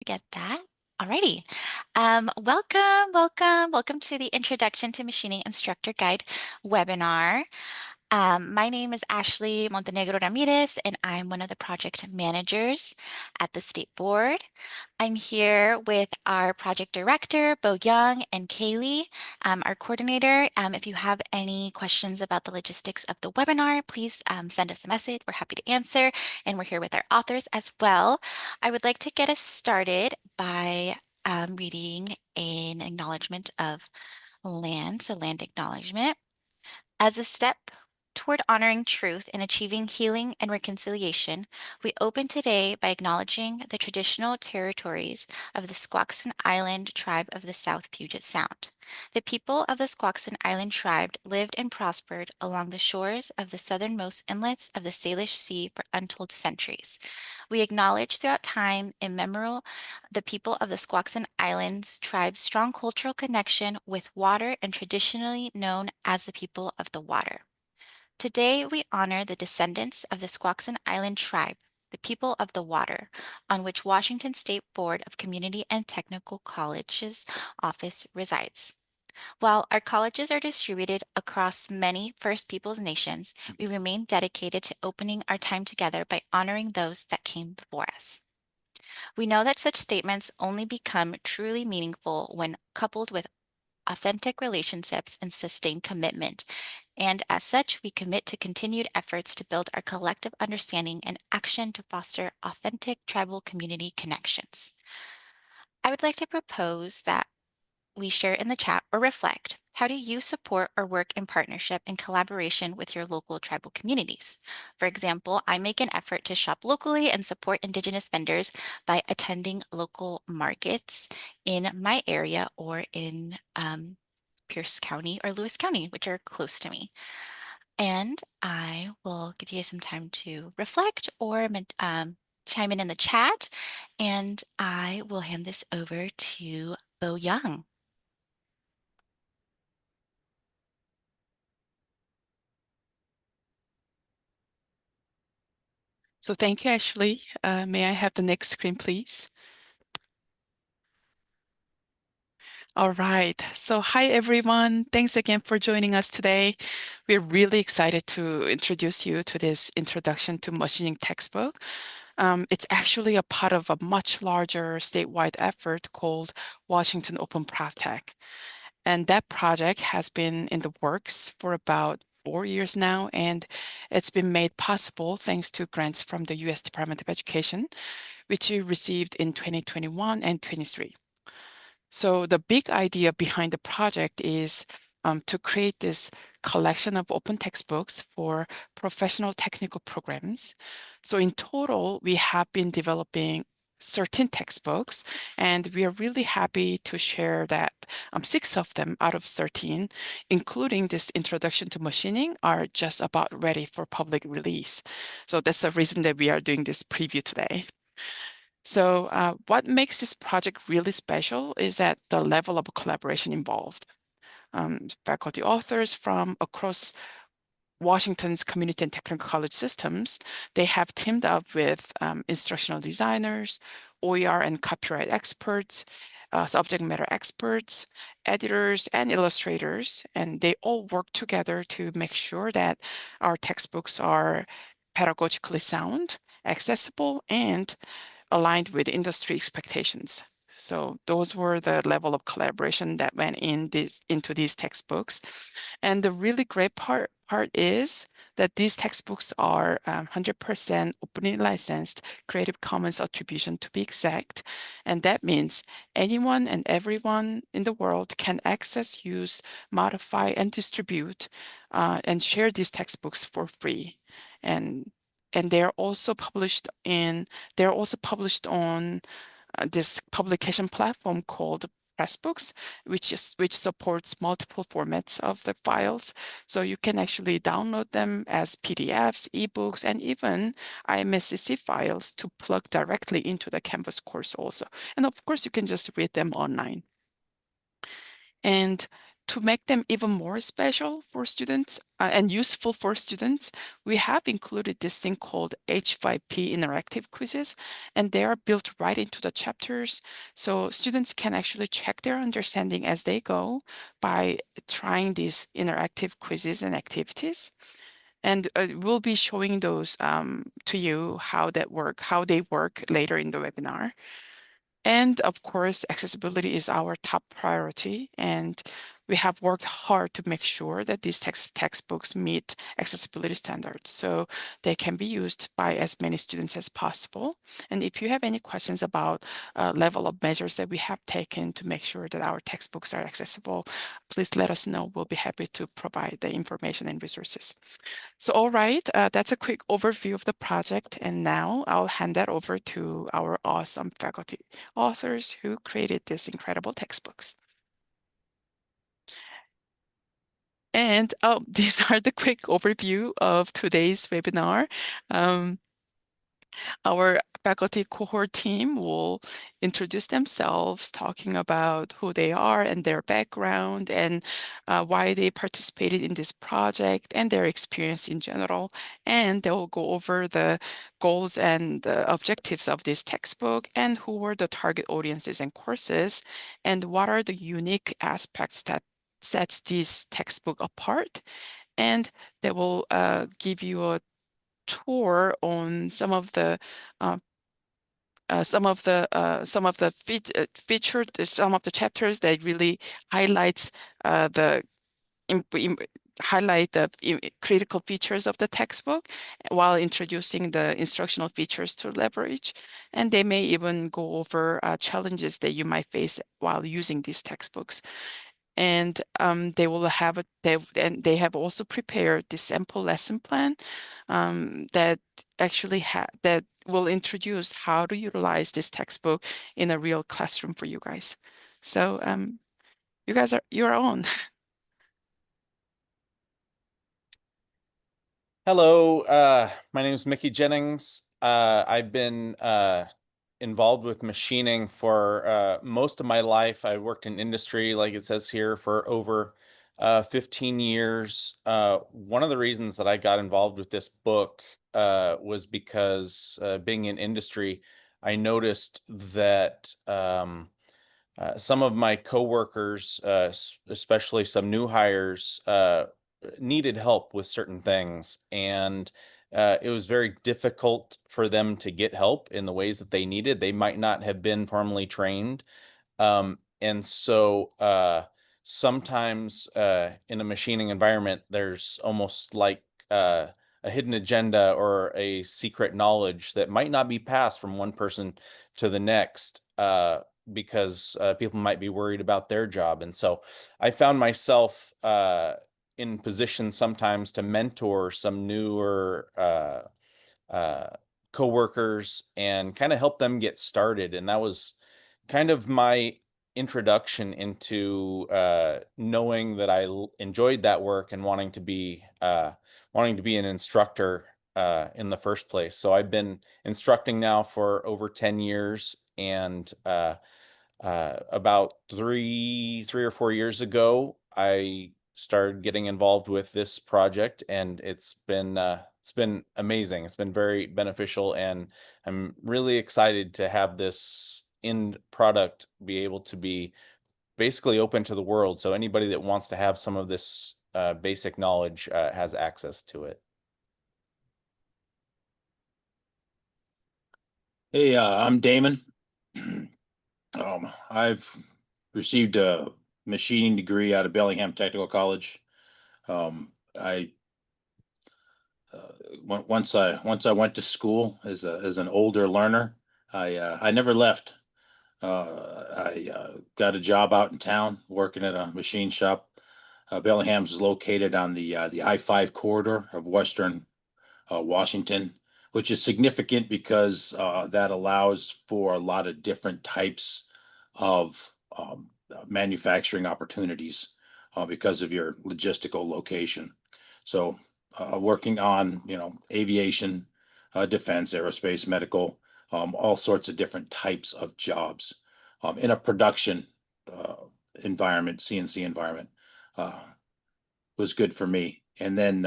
Get that? Alrighty. Welcome to the Introduction to Machining Instructor Guide webinar. My name is Ashley Montenegro Ramirez, and I'm one of the project managers at the State Board. I'm here with our project director, Bo Young, and Kaylee, our coordinator. If you have any questions about the logistics of the webinar, please send us a message. We're happy to answer, and we're here with our authors as well. I would like to get us started by reading an acknowledgement of land, so land acknowledgement. As a step toward honoring truth and achieving healing and reconciliation, we open today by acknowledging the traditional territories of the Squaxin Island tribe of the South Puget Sound. The people of the Squaxin Island tribe lived and prospered along the shores of the southernmost inlets of the Salish Sea for untold centuries. We acknowledge throughout time immemorial the people of the Squaxin Islands tribe's strong cultural connection with water and traditionally known as the people of the water. Today, we honor the descendants of the Squaxin Island tribe, the people of the water, on which Washington State Board of Community and Technical Colleges office resides. While our colleges are distributed across many First Peoples nations, we remain dedicated to opening our time together by honoring those that came before us. We know that such statements only become truly meaningful when coupled with authentic relationships and sustained commitment. And as such, we commit to continued efforts to build our collective understanding and action to foster authentic tribal community connections. I would like to propose that we share in the chat or reflect. How do you support or work in partnership and collaboration with your local tribal communities? For example, I make an effort to shop locally and support Indigenous vendors by attending local markets in my area or in Pierce County or Lewis County, which are close to me. And I will give you some time to reflect or chime in the chat, and I will hand this over to Bo Young. So thank you, Ashley. May I have the next screen, please? All right. So hi, everyone. Thanks again for joining us today. We're really excited to introduce you to this Introduction to Machining textbook. It's actually a part of a much larger statewide effort called Washington Open ProfTech. And that project has been in the works for about 4 years now, and it's been made possible thanks to grants from the U.S. Department of Education, which we received in 2021 and 23. So the big idea behind the project is to create this collection of open textbooks for professional technical programs. So in total, we have been developing 13 textbooks, and we are really happy to share that 6 of them out of 13, including this Introduction to Machining, are just about ready for public release. So that's the reason that we are doing this preview today. So what makes this project really special is that the level of collaboration involved. Faculty authors from across Washington's community and technical college systems, they have teamed up with instructional designers, OER and copyright experts, subject matter experts, editors, and illustrators, and they all work together to make sure that our textbooks are pedagogically sound, accessible, and aligned with industry expectations. So those were the level of collaboration that went into these textbooks. And the really great part is that these textbooks are 100% openly licensed, Creative Commons attribution to be exact. And that means anyone and everyone in the world can access, use, modify, and distribute and share these textbooks for free. And they're also published on this publication platform called Pressbooks, which supports multiple formats of the files. So you can actually download them as PDFs, ebooks, and even IMSCC files to plug directly into the Canvas course also. And of course, you can just read them online. And to make them even more special for students and useful for students, we have included this thing called H5P interactive quizzes, and they are built right into the chapters. So students can actually check their understanding as they go by trying these interactive quizzes and activities. And we'll be showing those to you how they work later in the webinar. And of course, accessibility is our top priority, and we have worked hard to make sure that these textbooks meet accessibility standards so they can be used by as many students as possible. And if you have any questions about level of measures that we have taken to make sure that our textbooks are accessible, please let us know. We'll be happy to provide the information and resources. So, all right, that's a quick overview of the project. And now I'll hand that over to our awesome faculty authors who created these incredible textbooks. And oh, these are the quick overview of today's webinar. Our faculty cohort team will introduce themselves, talking about who they are and their background and why they participated in this project and their experience in general. And they will go over the goals and the objectives of this textbook and who were the target audiences and courses and what are the unique aspects that sets this textbook apart. And they will give you a tour on uh, some of the some of the chapters that really highlights the highlight the critical features of the textbook while introducing the instructional features to leverage. And they may even go over challenges that you might face while using these textbooks. And they will have and they have also prepared the sample lesson plan that actually that will introduce how to utilize this textbook in a real classroom for you guys. So you're on. Hello, my name is Micky Jennings. I've been involved with machining for most of my life. I worked in industry, like it says here, for over 15 years. One of the reasons that I got involved with this book was because being in industry, I noticed that some of my coworkers, especially some new hires, needed help with certain things, and it was very difficult for them to get help in the ways that they needed. They might not have been formally trained, and so sometimes in a machining environment, there's almost like a hidden agenda or a secret knowledge that might not be passed from one person to the next. Because people might be worried about their job. And so I found myself in position sometimes to mentor some newer coworkers and kind of help them get started. And that was kind of my introduction into knowing that I enjoyed that work and wanting to be an instructor in the first place. So I've been instructing now for over 10 years, and about three or 4 years ago, I started getting involved with this project, and it's been amazing. It's been very beneficial, and I'm really excited to have this end product be able to be basically open to the world. So anybody that wants to have some of this basic knowledge has access to it. Hey, I'm Damon. I've received a machining degree out of Bellingham Technical College. I once I went to school as an older learner, I never left. I got a job out in town working at a machine shop. Bellingham's is located on the I-5 corridor of Western Washington, which is significant because that allows for a lot of different types of manufacturing opportunities because of your logistical location. So working on, aviation, defense, aerospace, medical, all sorts of different types of jobs in a production environment, CNC environment. was good for me. And then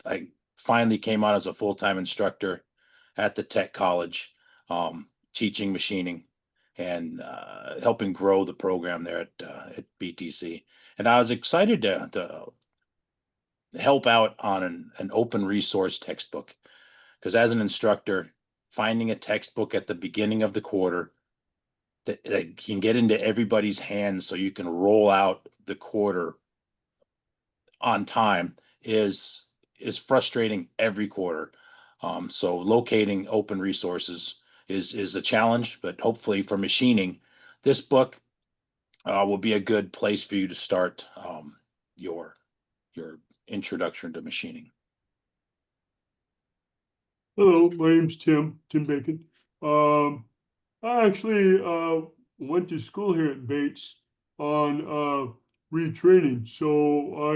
I finally came out as a full-time instructor at the tech college, teaching machining and helping grow the program there at BTC. And I was excited to help out on an open resource textbook, because as an instructor, finding a textbook at the beginning of the quarter that can get into everybody's hands so you can roll out the quarter on time is frustrating every quarter. So locating open resources is a challenge, but hopefully for machining, this book will be a good place for you to start your introduction to machining. Hello, my name's Tim Bacon. I actually went to school here at Bates on retraining, so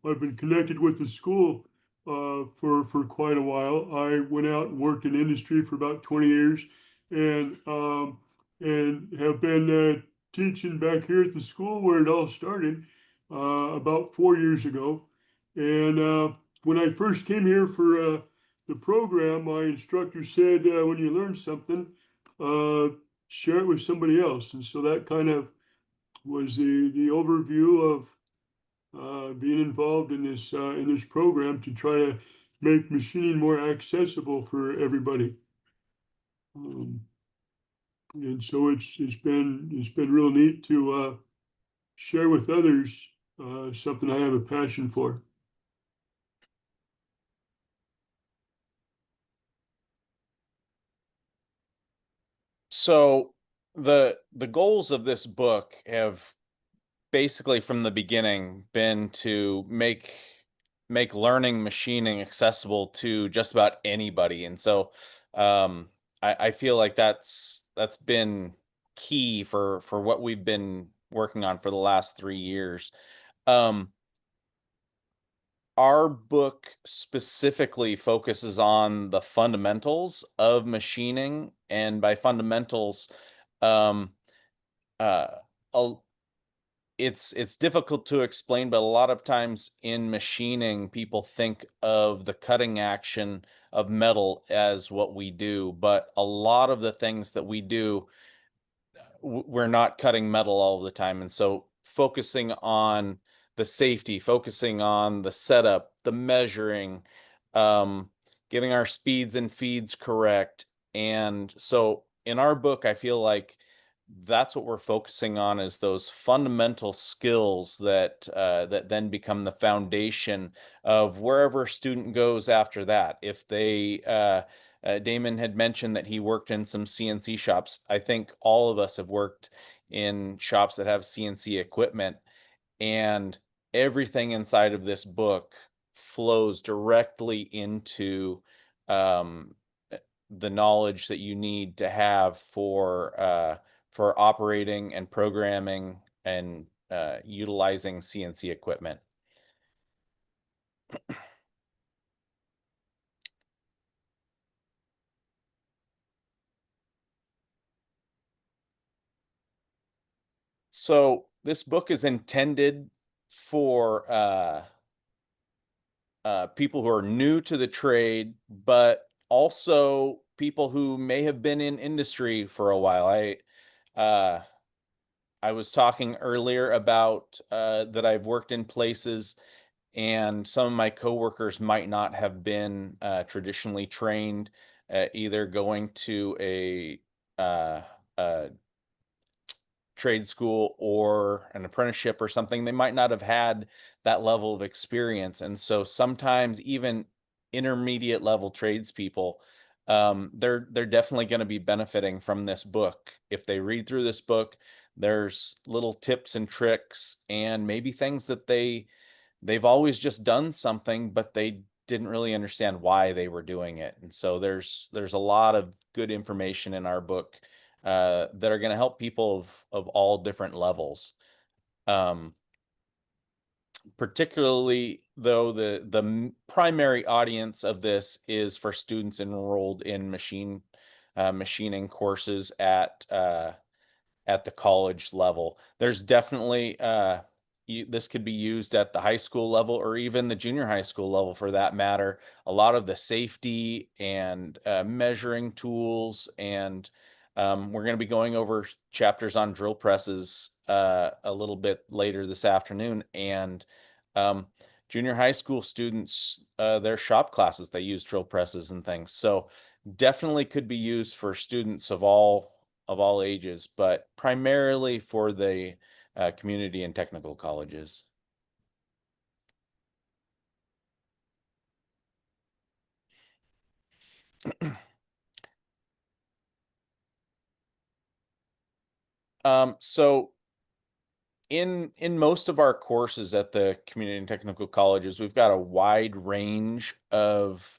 I've been connected with the school for quite a while. I went out and worked in industry for about 20 years, and have been teaching back here at the school where it all started about 4 years ago. And when I first came here for the program, my instructor said, when you learn something, share it with somebody else. And so that kind of was the overview of being involved in this program to try to make machining more accessible for everybody. And so it's been real neat to share with others something I have a passion for. So the goals of this book have basically from the beginning been to make learning machining accessible to just about anybody. And so I feel like that's been key for what we've been working on for the last 3 years. Our book specifically focuses on the fundamentals of machining, and by fundamentals, um, uh, it's difficult to explain, but a lot of times in machining, people think of the cutting action of metal as what we do, but a lot of the things that we do we're not cutting metal all the time. And so focusing on the safety, focusing on the setup, the measuring, um, getting our speeds and feeds correct. And so in our book, I feel like that's what we're focusing on, is those fundamental skills that that then become the foundation of wherever a student goes after that. If they Damon had mentioned that he worked in some CNC shops. I think all of us have worked in shops that have CNC equipment, and everything inside of this book flows directly into um, the knowledge that you need to have for operating and programming and utilizing CNC equipment. So this book is intended for people who are new to the trade, but also people who may have been in industry for a while. Uh, I was talking earlier about that I've worked in places, and some of my coworkers might not have been traditionally trained, either going to uh, a trade school or an apprenticeship or something. They might not have had that level of experience. And so sometimes even intermediate level tradespeople, they're definitely going to be benefiting from this book. If they read through this book, there's little tips and tricks and maybe things that they've always just done something, but they didn't really understand why they were doing it. And so there's a lot of good information in our book that are going to help people of all different levels. Particularly though, the primary audience of this is for students enrolled in machining courses at at the college level. There's definitely this could be used at the high school level or even the junior high school level for that matter. A lot of the safety and measuring tools, and we're going to be going over chapters on drill presses a little bit later this afternoon. And junior high school students, their shop classes, they use drill presses and things. So definitely could be used for students of all ages, but primarily for the community and technical colleges. So in most of our courses at the community and technical colleges, we've got a wide range of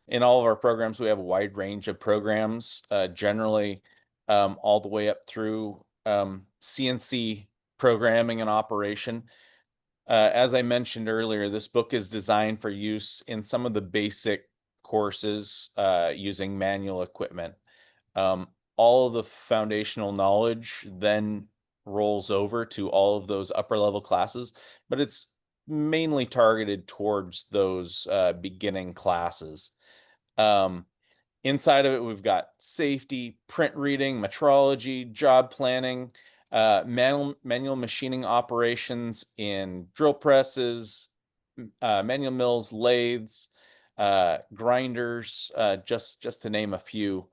in all of our programs, we have a wide range of programs, generally all the way up through CNC programming and operation. As I mentioned earlier, this book is designed for use in some of the basic courses using manual equipment. All of the foundational knowledge then rolls over to all of those upper level classes, but it's mainly targeted towards those beginning classes. Inside of it, we've got safety, print reading, metrology, job planning, manual machining operations in drill presses, manual mills, lathes, grinders, just to name a few.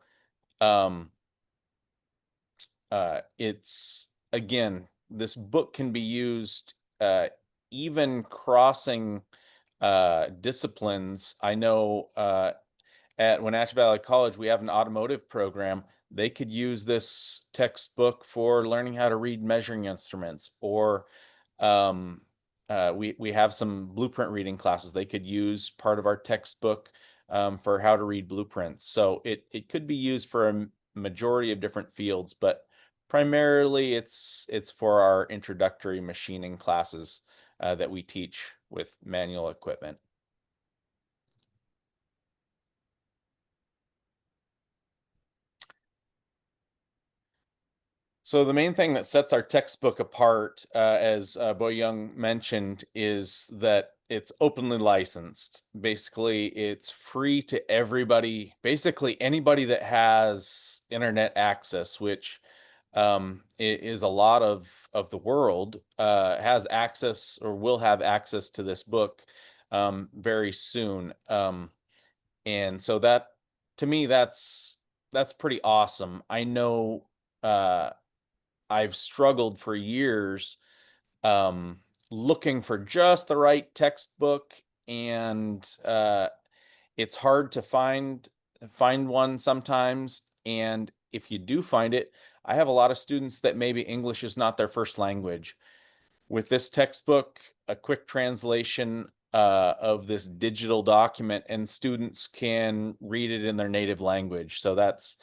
It's, again, this book can be used even crossing disciplines. I know at Wenatchee Valley College, we have an automotive program. They could use this textbook for learning how to read measuring instruments, or we have some blueprint reading classes. They could use part of our textbook for how to read blueprints. So it could be used for a majority of different fields, but primarily it's for our introductory machining classes that we teach with manual equipment. So the main thing that sets our textbook apart, as Bo Young mentioned, is that it's openly licensed. Basically, it's free to everybody, basically anybody that has internet access, which is a lot of the world, has access or will have access to this book very soon. And so that, to me, that's pretty awesome. I know I've struggled for years looking for just the right textbook, and it's hard to find one sometimes. And if you do find it, I have a lot of students that maybe English is not their first language. With this textbook, a quick translation of this digital document, and students can read it in their native language. So that's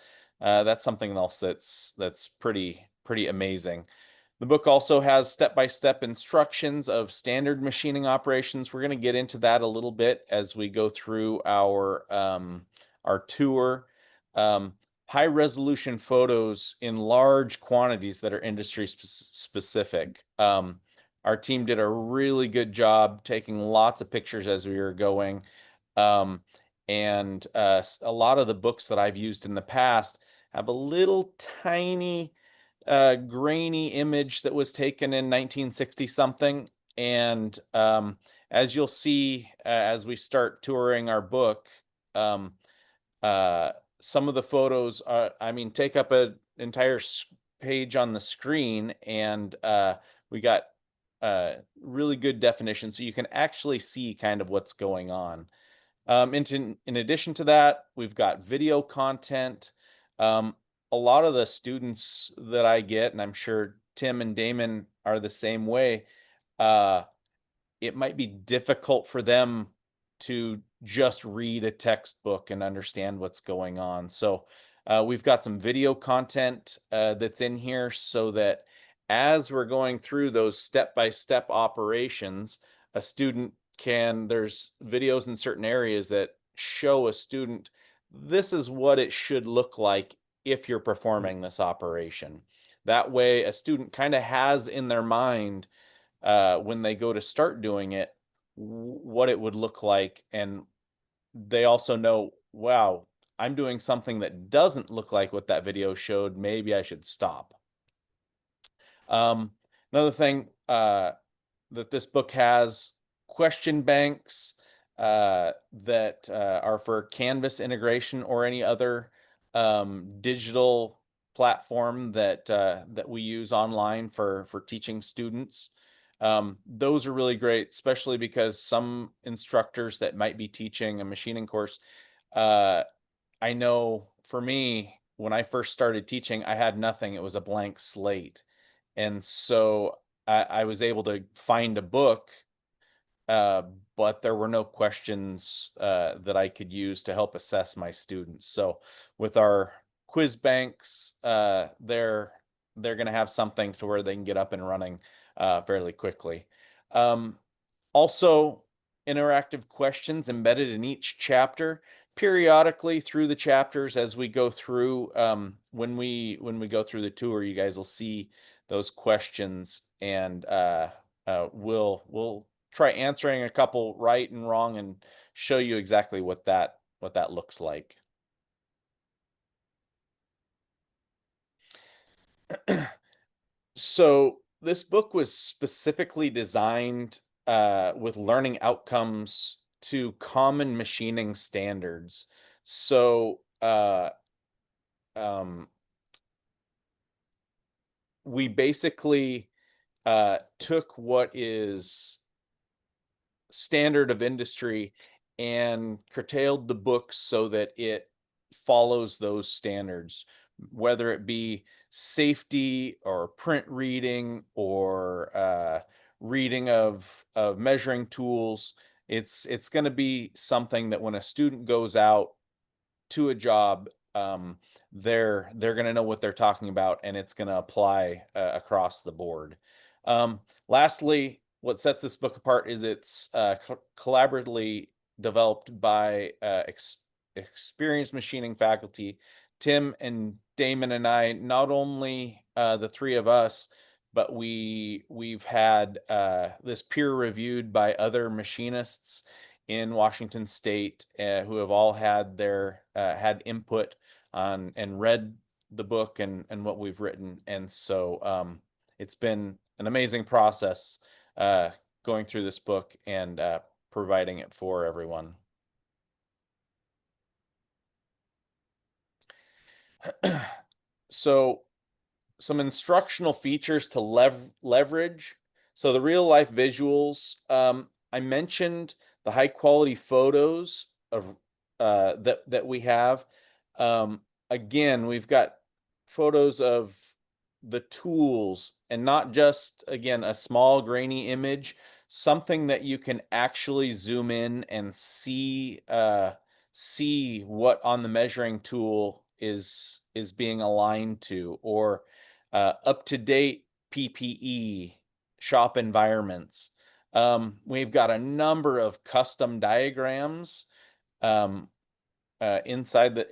something else that's pretty amazing. The book also has step-by-step instructions of standard machining operations. We're going to get into that a little bit as we go through our tour. High-resolution photos in large quantities that are industry specific. Our team did a really good job taking lots of pictures as we were going. And a lot of the books that I've used in the past have a little tiny grainy image that was taken in 1960 something. And as you'll see as we start touring our book, some of the photos are, take up an entire page on the screen, and we got really good definition, so you can actually see kind of what's going on. In addition to that, we've got video content. A lot of the students that I get, and I'm sure Tim and Damon are the same way, it might be difficult for them to just read a textbook and understand what's going on. So we've got some video content that's in here, so that as we're going through those step-by-step operations, a student there's videos in certain areas that show a student, this is what it should look like if you're performing this operation. That way, a student kind of has in their mind when they go to start doing it, what it would look like. And they also know, wow, I'm doing something that doesn't look like what that video showed. Maybe I should stop. Another thing that this book has question banks that are for Canvas integration or any other digital platform that we use online for teaching students. Those are really great, especially because some instructors that might be teaching a machining course, I know for me, when I first started teaching, I had nothing. It was a blank slate. And so I was able to find a book, but there were no questions that I could use to help assess my students. So with our quiz banks, they're going to have something to where they can get up and running fairly quickly. Also, interactive questions embedded in each chapter periodically through the chapters as we go through. When we go through the tour, you guys will see those questions, and we'll try answering a couple right and wrong and show you exactly what that looks like. So this book was specifically designed with learning outcomes to common machining standards. So we basically took what is standard of industry and curtailed the book so that it follows those standards, whether it be safety or print reading or reading of measuring tools. It's going to be something that when a student goes out to a job, they're going to know what they're talking about, and it's going to apply across the board. Lastly, what sets this book apart is it's collaboratively developed by experienced machining faculty. Tim and Damon and I, not only the three of us, but we've had this peer reviewed by other machinists in Washington State who have all had their had input on and read the book and what we've written. And so it's been an amazing process going through this book and providing it for everyone. So some instructional features to leverage. So the real life visuals, I mentioned the high quality photos of that we have. Again, we've got photos of the tools and not just, again, a small grainy image, something that you can actually zoom in and see what on the measuring tool is being aligned to, or up-to-date PPE, shop environments. We've got a number of custom diagrams inside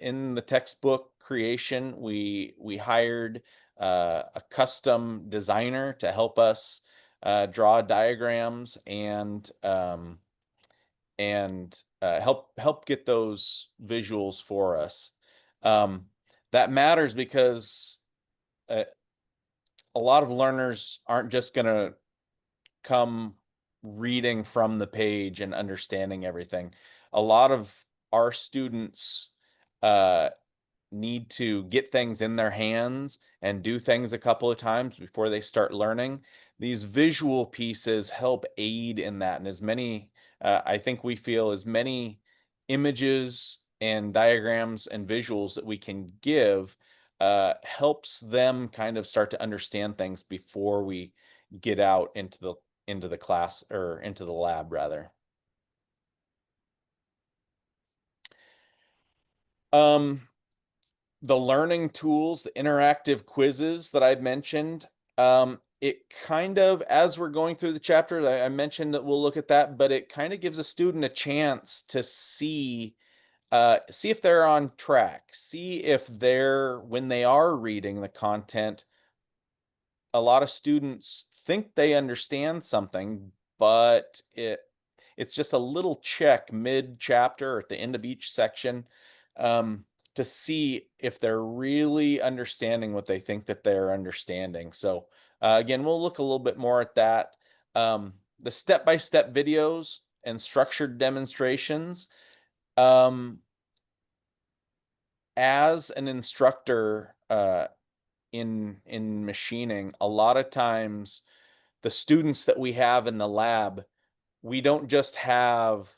in the textbook creation. We hired a custom designer to help us draw diagrams and help get those visuals for us. That matters because a lot of learners aren't just going to come reading from the page and understanding everything. A lot of our students need to get things in their hands and do things a couple of times before they start learning. These visual pieces help aid in that, and as many, I think we feel as many images and diagrams and visuals that we can give helps them kind of start to understand things before we get out into the class, or into the lab rather. The learning tools, the interactive quizzes that I've mentioned, it kind of, as we're going through the chapters, I mentioned that we'll look at that, but it kind of gives a student a chance to see see if they're on track. See if when they are reading the content, a lot of students think they understand something, but it's just a little check mid-chapter or at the end of each section, to see if they're really understanding what they think that they're understanding. So again, we'll look a little bit more at that. The step-by-step videos and structured demonstrations. As an instructor in machining, a lot of times the students that we have in the lab, we don't just have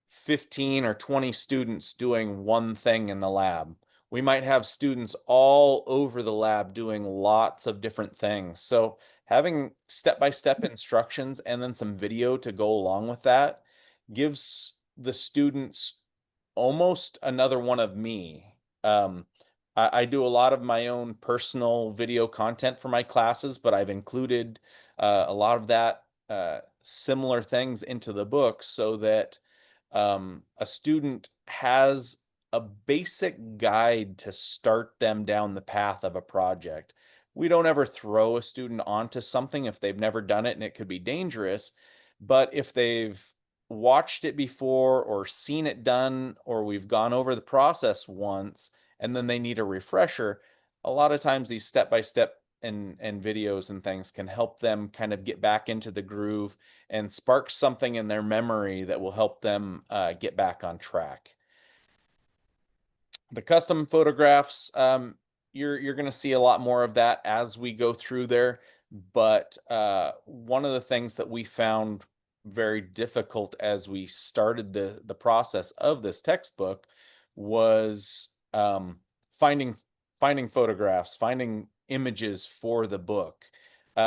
15 or 20 students doing one thing in the lab. We might have students all over the lab doing lots of different things. So having step-by-step instructions and then some video to go along with that gives the students almost another one of me. I do a lot of my own personal video content for my classes, but I've included a lot of that similar things into the book so that a student has a basic guide to start them down the path of a project. We don't ever throw a student onto something if they've never done it, and it could be dangerous. But if they've watched it before or seen it done, or we've gone over the process once and then they need a refresher, a lot of times these step-by-step and videos and things can help them kind of get back into the groove and spark something in their memory that will help them get back on track. The custom photographs, you're going to see a lot more of that as we go through there. But one of the things that we found very difficult as we started the process of this textbook was finding photographs, finding images for the book. We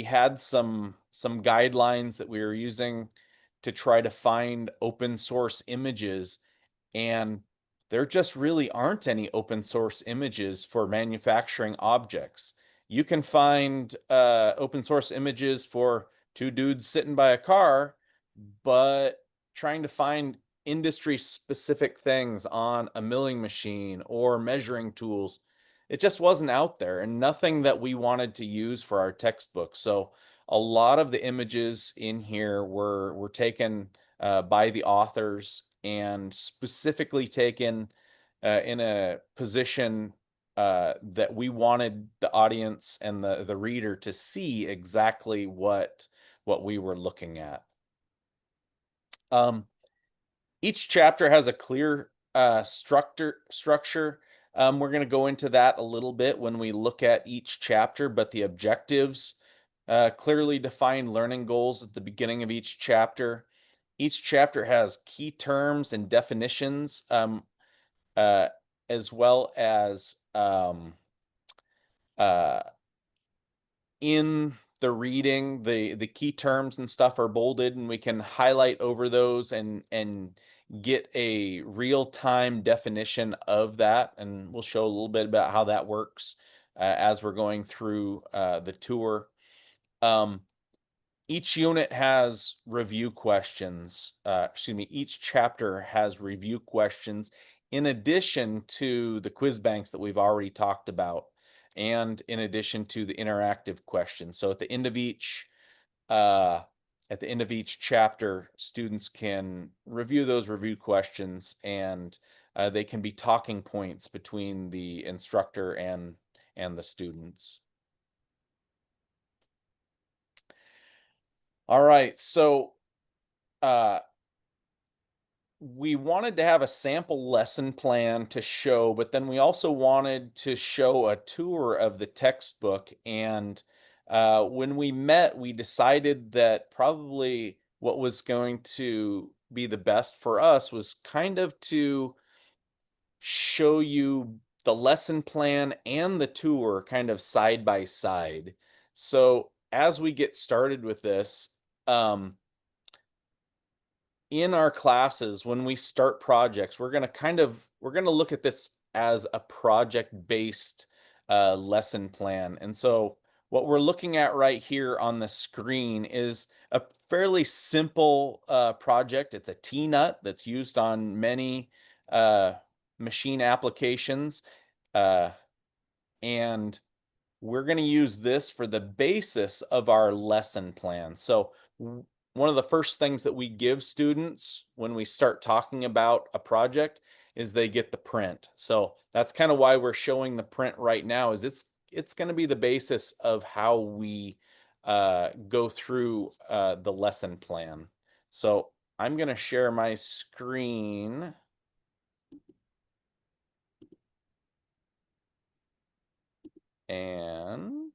had some guidelines that we were using to try to find open source images, and there just really aren't any open source images for manufacturing objects. You can find open source images for two dudes sitting by a car, but trying to find industry specific things on a milling machine or measuring tools, it just wasn't out there, and nothing that we wanted to use for our textbook. So a lot of the images in here were taken by the authors and specifically taken in a position that we wanted the audience and the reader to see exactly what we were looking at. Each chapter has a clear structure. We're going to go into that a little bit when we look at each chapter, but the objectives, clearly defined learning goals at the beginning of each chapter. Each chapter has key terms and definitions, as well as in the reading, the key terms and stuff are bolded, and we can highlight over those and get a real-time definition of that. And we'll show a little bit about how that works as we're going through the tour. Each unit has review questions. Each chapter has review questions in addition to the quiz banks that we've already talked about, and in addition to the interactive questions. So at the end of each chapter, students can review those review questions, and they can be talking points between the instructor and the students. All right, so we wanted to have a sample lesson plan to show, but then we also wanted to show a tour of the textbook. And when we met, we decided that probably what was going to be the best for us was kind of to show you the lesson plan and the tour kind of side by side. So as we get started with this, in our classes, when we start projects, we're going to look at this as a project-based lesson plan. And so what we're looking at right here on the screen is a fairly simple project. It's a T-nut that's used on many machine applications. And we're going to use this for the basis of our lesson plan. So one of the first things that we give students when we start talking about a project is they get the print. So that's kind of why we're showing the print right now, is it's going to be the basis of how we go through the lesson plan. So I'm going to share my screen. And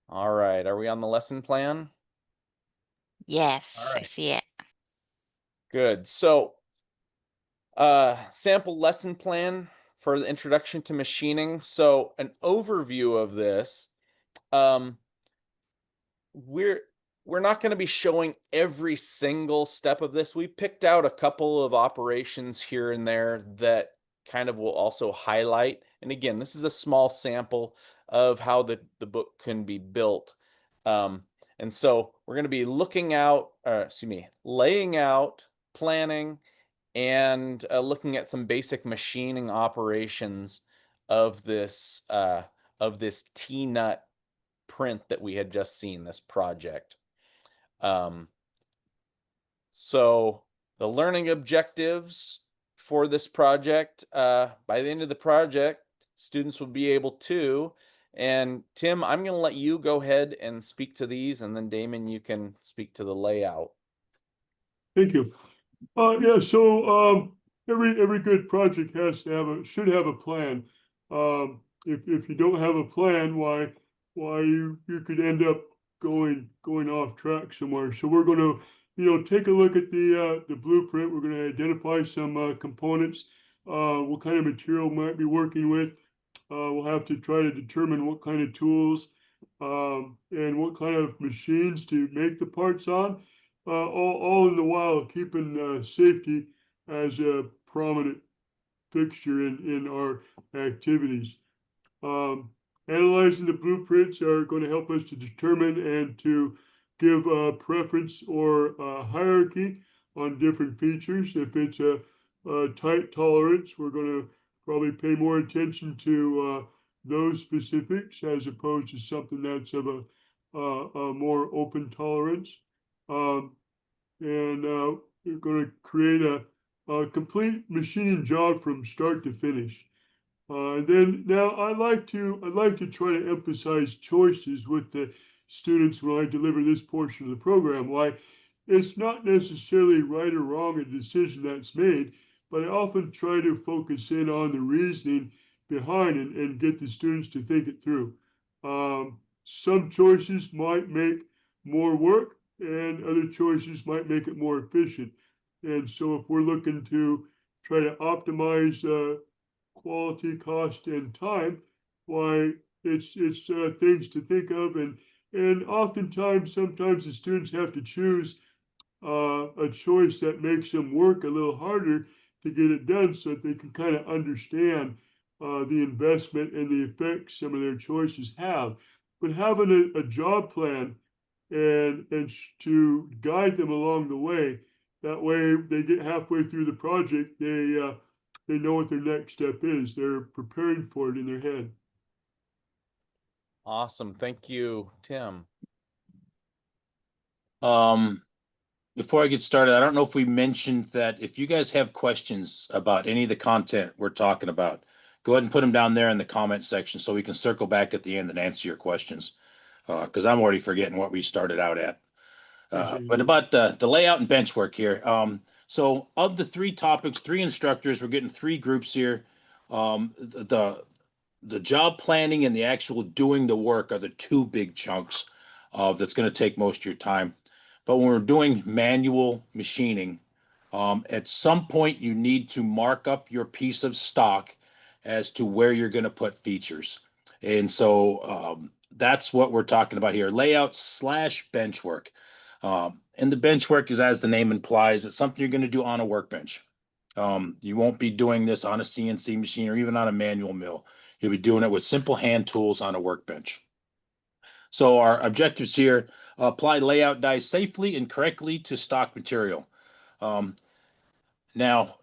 all right, are we on the lesson plan? Yes, All I right. see it. Good. So sample lesson plan for the introduction to machining. So an overview of this. We're not going to be showing every single step of this. We picked out a couple of operations here and there that kind of will also highlight. And again, this is a small sample of how the book can be built. And so we're going to be laying out, planning, and looking at some basic machining operations of this T-nut print that we had just seen, this project. So the learning objectives for this project, by the end of the project, students will be able to, and Tim, I'm going to let you go ahead and speak to these, and then Damon, you can speak to the layout. Thank you. Yeah, so every good project should have a plan. If you don't have a plan, why you could end up going off track somewhere. So we're going to take a look at the blueprint. We're going to identify some components, what kind of material we might be working with. We'll have to try to determine what kind of tools and what kind of machines to make the parts on. All in the while keeping safety as a prominent fixture in our activities. Analyzing the blueprints are going to help us to determine and to give a preference or a hierarchy on different features. If it's a tight tolerance, we're going to probably pay more attention to those specifics as opposed to something that's of a more open tolerance. And we're going to create a complete machining job from start to finish. And then now I like to try to emphasize choices with the students when I deliver this portion of the program. Why it's not necessarily right or wrong a decision that's made, but I often try to focus in on the reasoning behind and get the students to think it through. Some choices might make more work, and other choices might make it more efficient. And so if we're looking to try to optimize quality, cost, and time, why it's things to think of, and oftentimes, sometimes the students have to choose a choice that makes them work a little harder to get it done, so that they can kind of understand the investment and the effects some of their choices have. But having a job plan and to guide them along the way, that way they get halfway through the project, they know what their next step is. They're preparing for it in their head. Awesome. Thank you, Tim. Before I get started, I don't know if we mentioned that if you guys have questions about any of the content we're talking about, go ahead and put them down there in the comment section so we can circle back at the end and answer your questions. Because I'm already forgetting what we started out at. But about the layout and bench work here. So of the 3 topics, 3 instructors, we're getting 3 groups here. The job planning and the actual doing the work are the 2 big chunks that's going to take most of your time. But when we're doing manual machining, at some point you need to mark up your piece of stock as to where you're going to put features. And so that's what we're talking about here, layout/bench work. And the bench work is, as the name implies, it's something you're going to do on a workbench. You won't be doing this on a CNC machine or even on a manual mill. You'll be doing it with simple hand tools on a workbench. So our objectives here: apply layout dies safely and correctly to stock material. Now,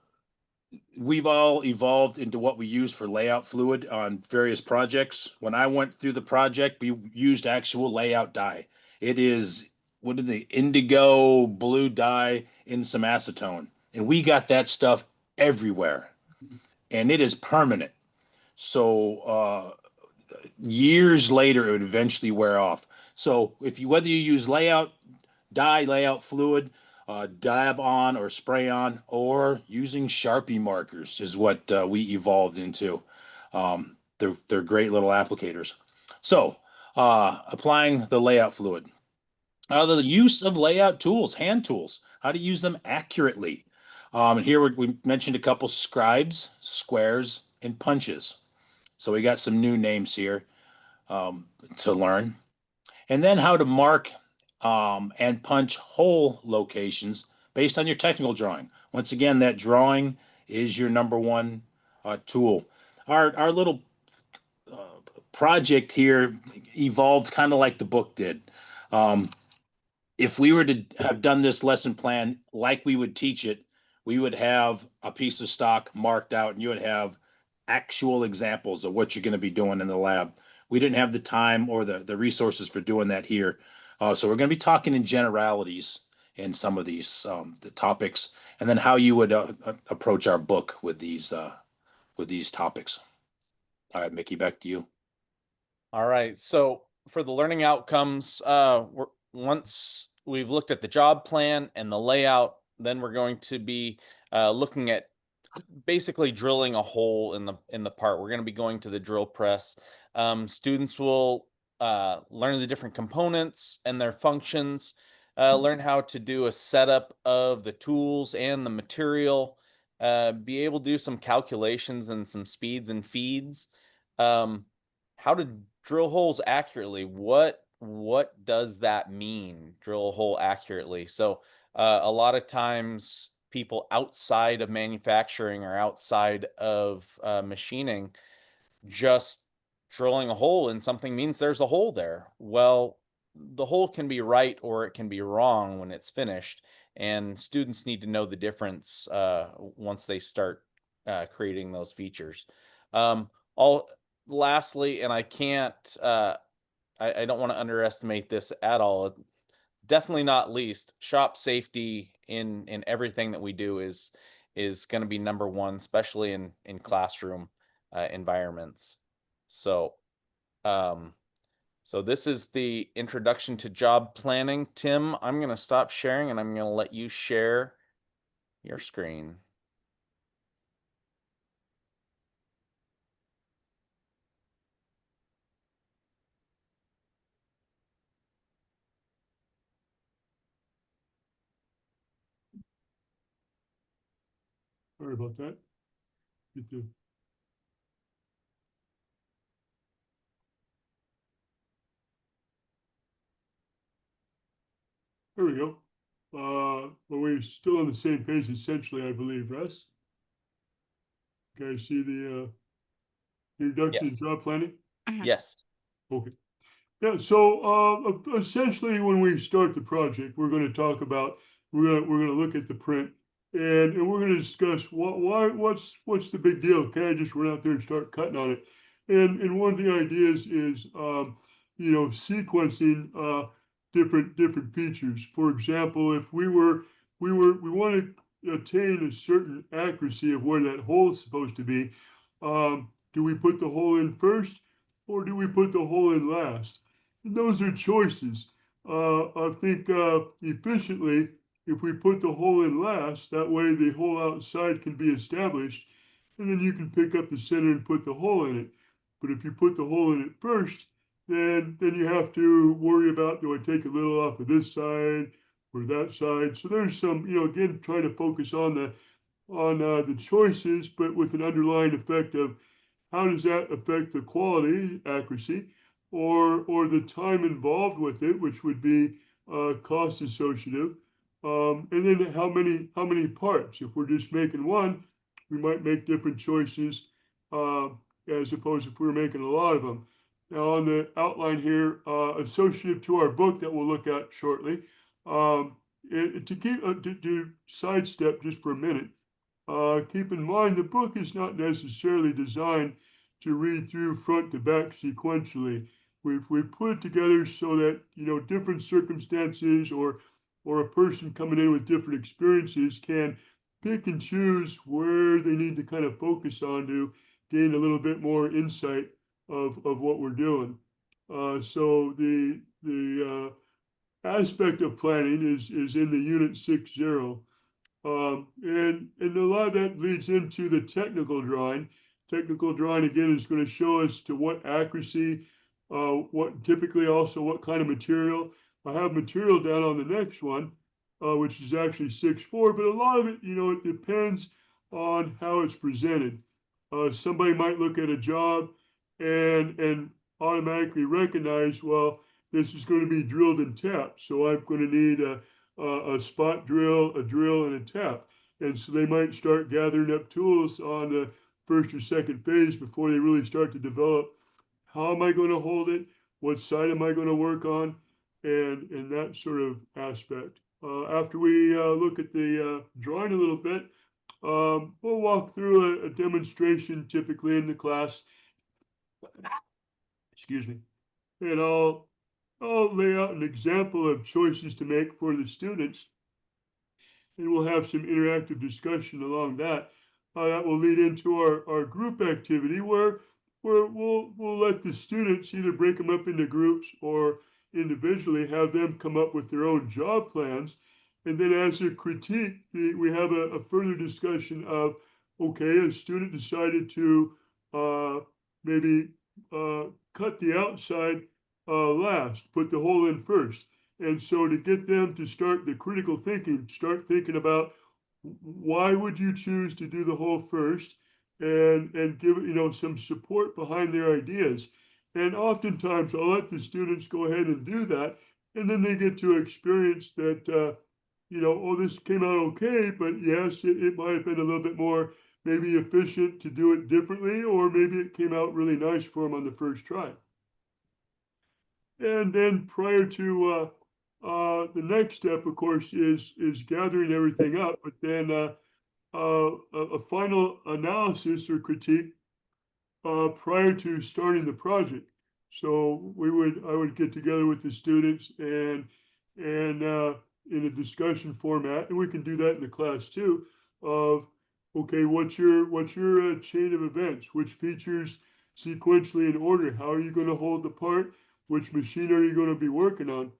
we've all evolved into what we use for layout fluid on various projects. When I went through the project, we used actual layout dye. It is, what is the indigo blue dye in some acetone. And we got that stuff everywhere. And it is permanent. So years later, it would eventually wear off. So if you, whether you use layout dye, layout fluid, dab on or spray on, or using Sharpie markers is what we evolved into. They're great little applicators. So applying the layout fluid. The use of layout tools, hand tools, how to use them accurately. And here we mentioned a couple: scribes, squares, and punches. So we got some new names here to learn. And then how to mark and punch hole locations based on your technical drawing. Once again, that drawing is your number one tool. Our little project here evolved kind of like the book did. If we were to have done this lesson plan like we would teach it, we would have a piece of stock marked out, and you would have actual examples of what you're going to be doing in the lab. We didn't have the time or the resources for doing that here. So we're going to be talking in generalities in some of these the topics, and then how you would approach our book with these topics. All right, Mickey, back to you. All right. So for the learning outcomes, once we've looked at the job plan and the layout, then we're going to be looking at basically drilling a hole in the part. We're going to be going to the drill press. Students will learn the different components and their functions, learn how to do a setup of the tools and the material, be able to do some calculations and some speeds and feeds, how to drill holes accurately. What does that mean, drill a hole accurately? So a lot of times people outside of manufacturing or outside of machining, just drilling a hole in something means there's a hole there. Well, the hole can be right or it can be wrong when it's finished, and students need to know the difference once they start creating those features. All lastly, and I can't, I don't want to underestimate this at all. Definitely not least, shop safety in everything that we do is going to be number one, especially in classroom environments. So, so this is the introduction to job planning. Tim, I'm going to stop sharing and I'm going to let you share your screen. Sorry about that. Get the There we go. Well, we're still on the same page essentially, I believe, Russ. Okay, see the introduction to Yes. job planning? Yes. Okay. Yeah, so essentially when we start the project, we're going to talk about we're going to look at the print and we're going to discuss what's the big deal? Can I just run out there and start cutting on it? And one of the ideas is sequencing different features. For example, if we want to attain a certain accuracy of where that hole is supposed to be, do we put the hole in first or do we put the hole in last? Those are choices. I think efficiently, if we put the hole in last, that way the hole outside can be established, and then you can pick up the center and put the hole in it. But if you put the hole in it first, then you have to worry about, do I take a little off of this side or that side? So there's some, again, trying to focus on the choices, but with an underlying effect of how does that affect the quality, accuracy, or the time involved with it, which would be cost associative, And then how many parts? If we're just making one, we might make different choices as opposed if we were making a lot of them. Now on the outline here, associative to our book that we'll look at shortly, to sidestep just for a minute, keep in mind the book is not necessarily designed to read through front to back sequentially. We've put it together so that different circumstances or a person coming in with different experiences can pick and choose where they need to kind of focus on to gain a little bit more insight of what we're doing. So the aspect of planning is in the unit 6.0. And a lot of that leads into the technical drawing. Technical drawing again is going to show us to what accuracy, what typically also what kind of material. I have material down on the next one, which is actually 6.4, but a lot of it, it depends on how it's presented. Somebody might look at a job and automatically recognize, well, this is going to be drilled and tapped, so I'm going to need a spot drill, a drill, and a tap. And so they might start gathering up tools on the first or second phase before they really start to develop how am I going to hold it, what side am I going to work on, and that sort of aspect. After we look at the drawing a little bit, we'll walk through a demonstration typically in the class. Excuse me. And I'll lay out an example of choices to make for the students, and we'll have some interactive discussion along that. That will lead into our group activity where we'll let the students either break them up into groups or individually have them come up with their own job plans. And then as a critique, we have a further discussion of, okay, a student decided to maybe cut the outside last, put the hole in first. And so to get them to start the critical thinking, start thinking about why would you choose to do the hole first, and give some support behind their ideas. And oftentimes I'll let the students go ahead and do that, and then they get to experience that oh, this came out okay, but yes, it might have been a little bit more maybe efficient to do it differently, or maybe it came out really nice for them on the first try. And then prior to the next step, of course, is gathering everything up, but then a final analysis or critique prior to starting the project. So I would get together with the students and in a discussion format, and we can do that in the class too, of okay, what's your chain of events? Which features sequentially in order? How are you going to hold the part? Which machine are you going to be working on?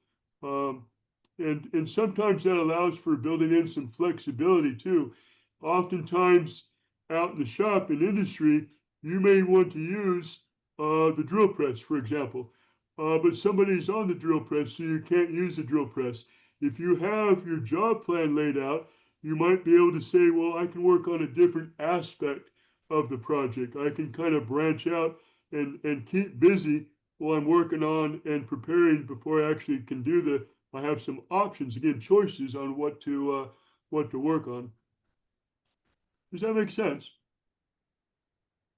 And sometimes that allows for building in some flexibility too. Oftentimes out in the shop in industry, you may want to use the drill press, for example, but somebody's on the drill press, so you can't use the drill press. If you have your job plan laid out, you might be able to say, well, I can work on a different aspect of the project. I can kind of branch out and keep busy while I'm working on and preparing before I actually can do I have some options, again, choices on what to work on. Does that make sense?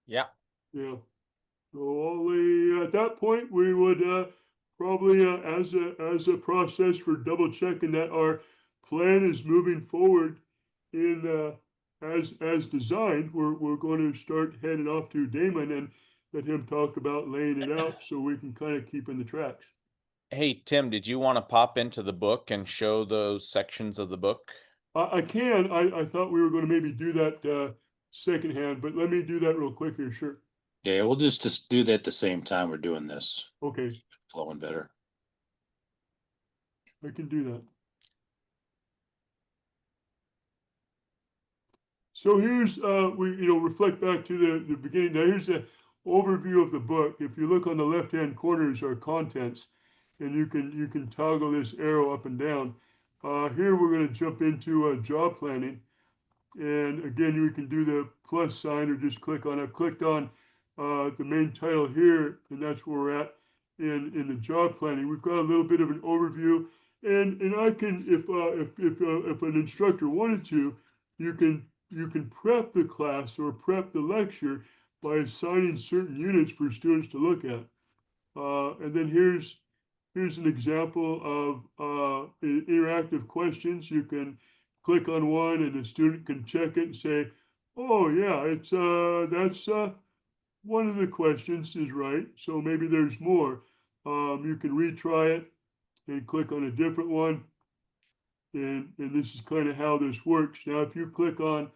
Yeah. Yeah. So at that point, we would probably, as a process for double checking that our plan is moving forward in as designed, we're going to start heading off to Damon and let him talk about laying it out so we can kind of keep in the tracks. Hey, Tim, did you want to pop into the book and show those sections of the book? I can. I thought we were going to maybe do that secondhand, but let me do that real quick here. Sure. Yeah, we'll just do that at the same time we're doing this. Okay. Flowing better. I can do that. So here's we reflect back to the beginning. Now here's the overview of the book. If you look on the left-hand corner is our contents, and you can toggle this arrow up and down. Here we're going to jump into job planning, and again we can do the plus sign or just click on. I've clicked on the main title here, and that's where we're at in the job planning. We've got a little bit of an overview, and I can, if an instructor wanted to, you can prep the class or prep the lecture by assigning certain units for students to look at. And then here's an example of interactive questions. You can click on one and the student can check it and say, oh yeah, it's that's one of the questions is right. So maybe there's more. You can retry it and click on a different one. And this is kind of how this works. Now, if you click on,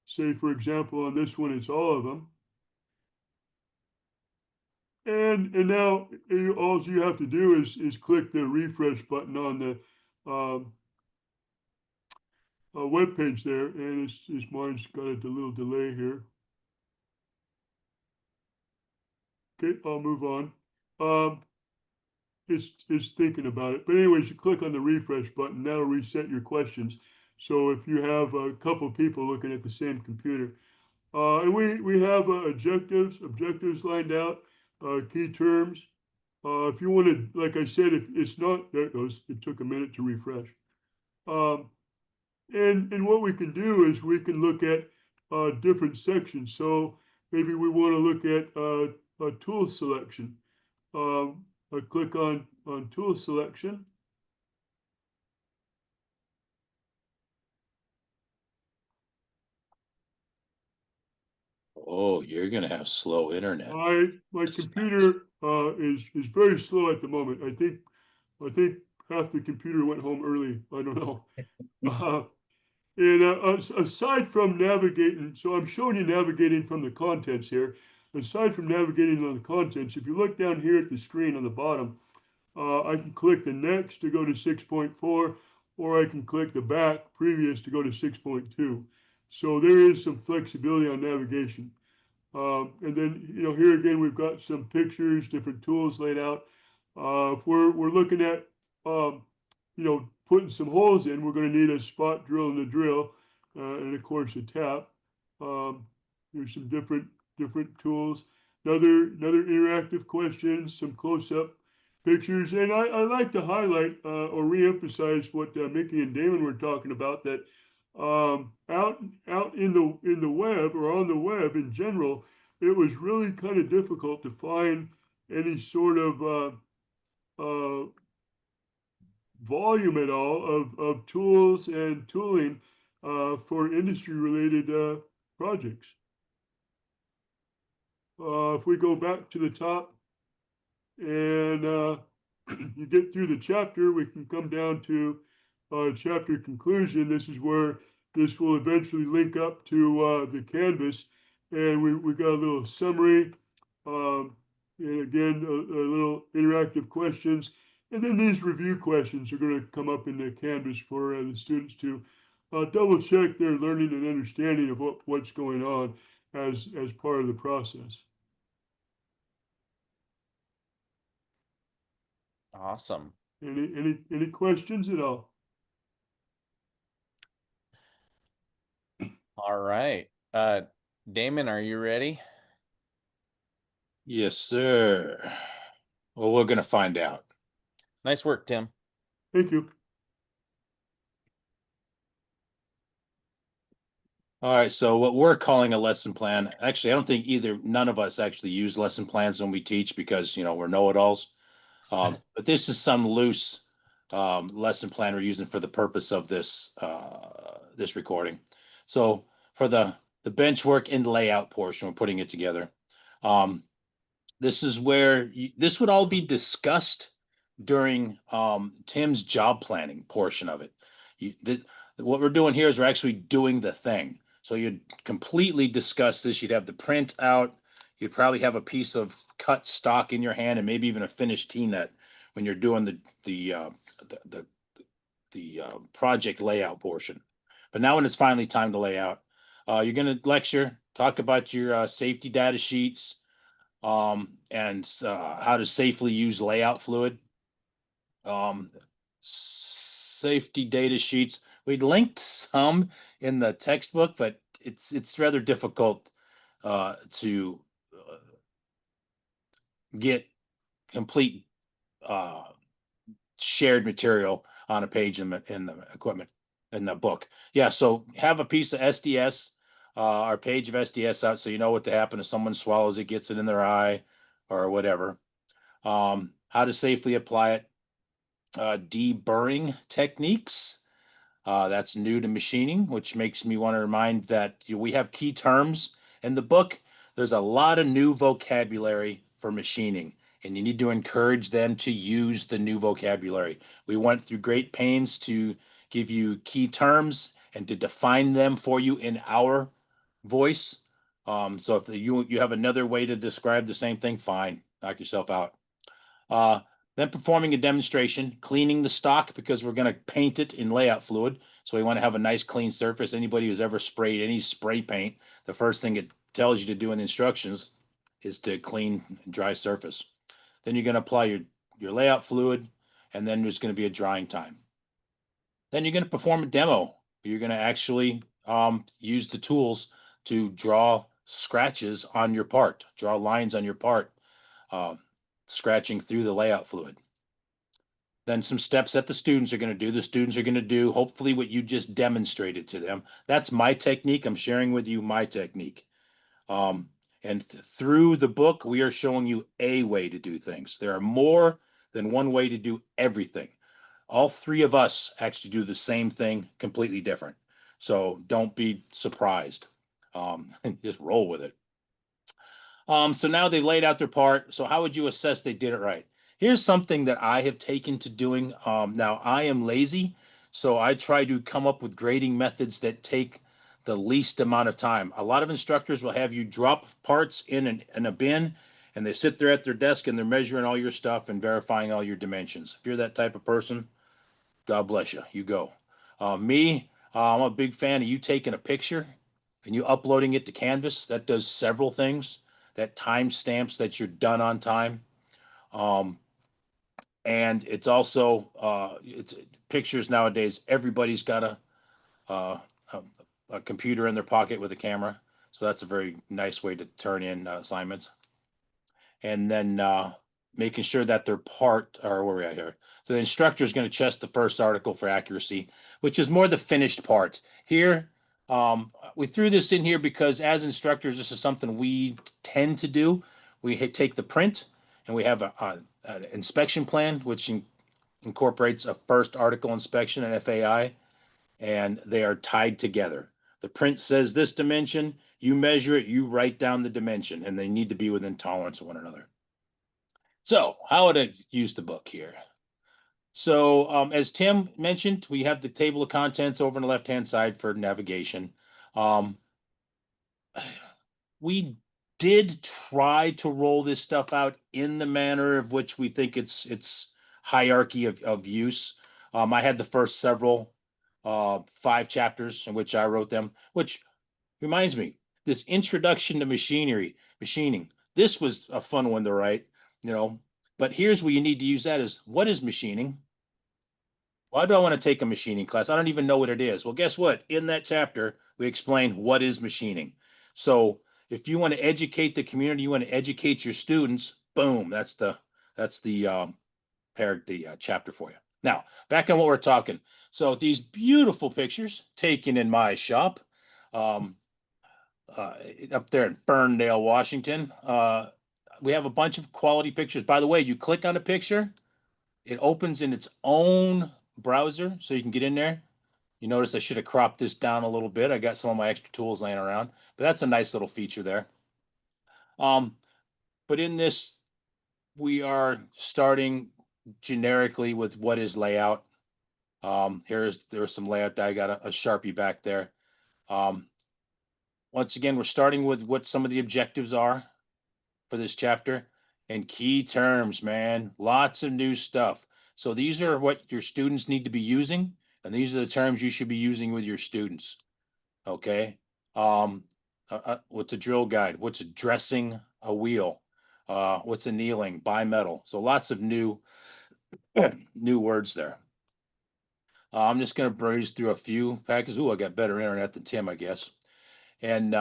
say, for example, on this one, it's all of them. And now all you have to do is click the refresh button on the web page there, and it's mine's got a little delay here. Okay, I'll move on. It's thinking about it, but anyways, you click on the refresh button. That'll reset your questions. So if you have a couple of people looking at the same computer, and we have objectives lined out, key terms. If you want to, like I said, if it's not, there it goes. It took a minute to refresh. And what we can do is we can look at different sections. So maybe we want to look at a tool selection. I click on tool selection. Oh, you're gonna have slow internet. My computer is very slow at the moment. I think half the computer went home early. I don't know. And aside from navigating, so I'm showing you navigating from the contents here. Aside from navigating on the contents, if you look down here at the screen on the bottom, I can click the next to go to 6.4, or I can click the back previous to go to 6.2. So there is some flexibility on navigation. And then, here again, we've got some pictures, different tools laid out. If we're looking at, putting some holes in, we're going to need a spot drill and a drill, and of course a tap. There's some different tools. Another interactive questions, some close-up pictures, and I like to highlight or reemphasize what Micky and Damon were talking about, that out in the web or on the web in general, it was really kind of difficult to find any sort of volume at all of tools and tooling for industry related projects. If we go back to the top and you get through the chapter, we can come down to chapter conclusion. This is where this will eventually link up to the Canvas, and we got a little summary, and again a little interactive questions, and then these review questions are going to come up in the Canvas for the students to double check their learning and understanding of what's going on as part of the process. Awesome. Any questions at all? All right. Damon, are you ready? Yes, sir. Well, we're gonna find out. Nice work, Tim. Thank you. All right, so what we're calling a lesson plan, actually, I don't think none of us actually use lesson plans when we teach because, we're know-it-alls. But this is some loose lesson plan we're using for the purpose of this this recording. So for the bench work and layout portion, we're putting it together. This is where this would all be discussed during Tim's job planning portion of it. What we're doing here is we're actually doing the thing. So you'd completely discuss this. You'd have the print out. You'd probably have a piece of cut stock in your hand and maybe even a finished T-net when you're doing the project layout portion. But now when it's finally time to lay out, you're going to lecture, talk about your safety data sheets, and how to safely use layout fluid. Safety data sheets. We linked some in the textbook, but it's rather difficult to get complete shared material on a page in the equipment in the book. Yeah, so have a piece of SDS or page of SDS out so you know what to happen if someone swallows it, gets it in their eye or whatever. How to safely apply it. Deburring techniques. That's new to machining, which makes me want to remind that we have key terms in the book. There's a lot of new vocabulary for machining, and you need to encourage them to use the new vocabulary. We went through great pains to give you key terms and to define them for you in our voice. So if you have another way to describe the same thing, fine, knock yourself out. Then performing a demonstration, cleaning the stock because we're going to paint it in layout fluid. So we want to have a nice clean surface. Anybody who's ever sprayed any spray paint, the first thing it tells you to do in the instructions is to clean dry surface. Then you're going to apply your layout fluid, and then there's going to be a drying time. Then you're going to perform a demo. You're going to actually use the tools to draw scratches on your part, draw lines on your part. Scratching through the layout fluid. Then some steps that the students are going to do. The students are going to do hopefully what you just demonstrated to them. That's my technique. I'm sharing with you my technique. And through the book, we are showing you a way to do things. There are more than one way to do everything. All three of us actually do the same thing, completely different. So don't be surprised. Just roll with it. So now they laid out their part. So how would you assess they did it right? Here's something that I have taken to doing. Now I am lazy, so I try to come up with grading methods that take the least amount of time. A lot of instructors will have you drop parts in a bin, and they sit there at their desk and they're measuring all your stuff and verifying all your dimensions. If you're that type of person, God bless you. You go. I'm a big fan of you taking a picture and you uploading it to Canvas. That does several things. That time stamps that you're done on time. And it's also it's pictures nowadays. Everybody's got a computer in their pocket with a camera, so that's a very nice way to turn in assignments. And then making sure that they're part, or where are we at here? So the instructor is going to check the first article for accuracy, which is more the finished part. Here, we threw this in here because as instructors, this is something we tend to do. We take the print and we have an inspection plan, which incorporates a first article inspection and FAI, and they are tied together. The print says this dimension, you measure it, you write down the dimension, and they need to be within tolerance of one another. So how would I use the book here? So as Tim mentioned, we have the table of contents over on the left-hand side for navigation. We did try to roll this stuff out in the manner of which we think it's hierarchy of use. I had the first several 5 chapters in which I wrote them, which reminds me, this introduction to machining. This was a fun one to write, but here's where you need to use that is, what is machining? Why do I want to take a machining class? I don't even know what it is. Well, guess what? In that chapter, we explain what is machining. So if you want to educate the community, you want to educate your students, boom, that's the chapter for you. Now, back on what we're talking. So these beautiful pictures taken in my shop up there in Ferndale, Washington. We have a bunch of quality pictures. By the way, you click on a picture, it opens in its own browser so you can get in there. You notice I should have cropped this down a little bit. I got some of my extra tools laying around, but that's a nice little feature there. But in this, we are starting generically with what is layout. There's some layout. I got a Sharpie back there. Once again, we're starting with what some of the objectives are for this chapter and key terms, man. Lots of new stuff. So these are what your students need to be using, and these are the terms you should be using with your students. Okay. What's a drill guide? What's a dressing a wheel? What's annealing? Bimetal. So lots of new words there. I'm just going to breeze through a few packages. Ooh, I got better internet than Tim, I guess. And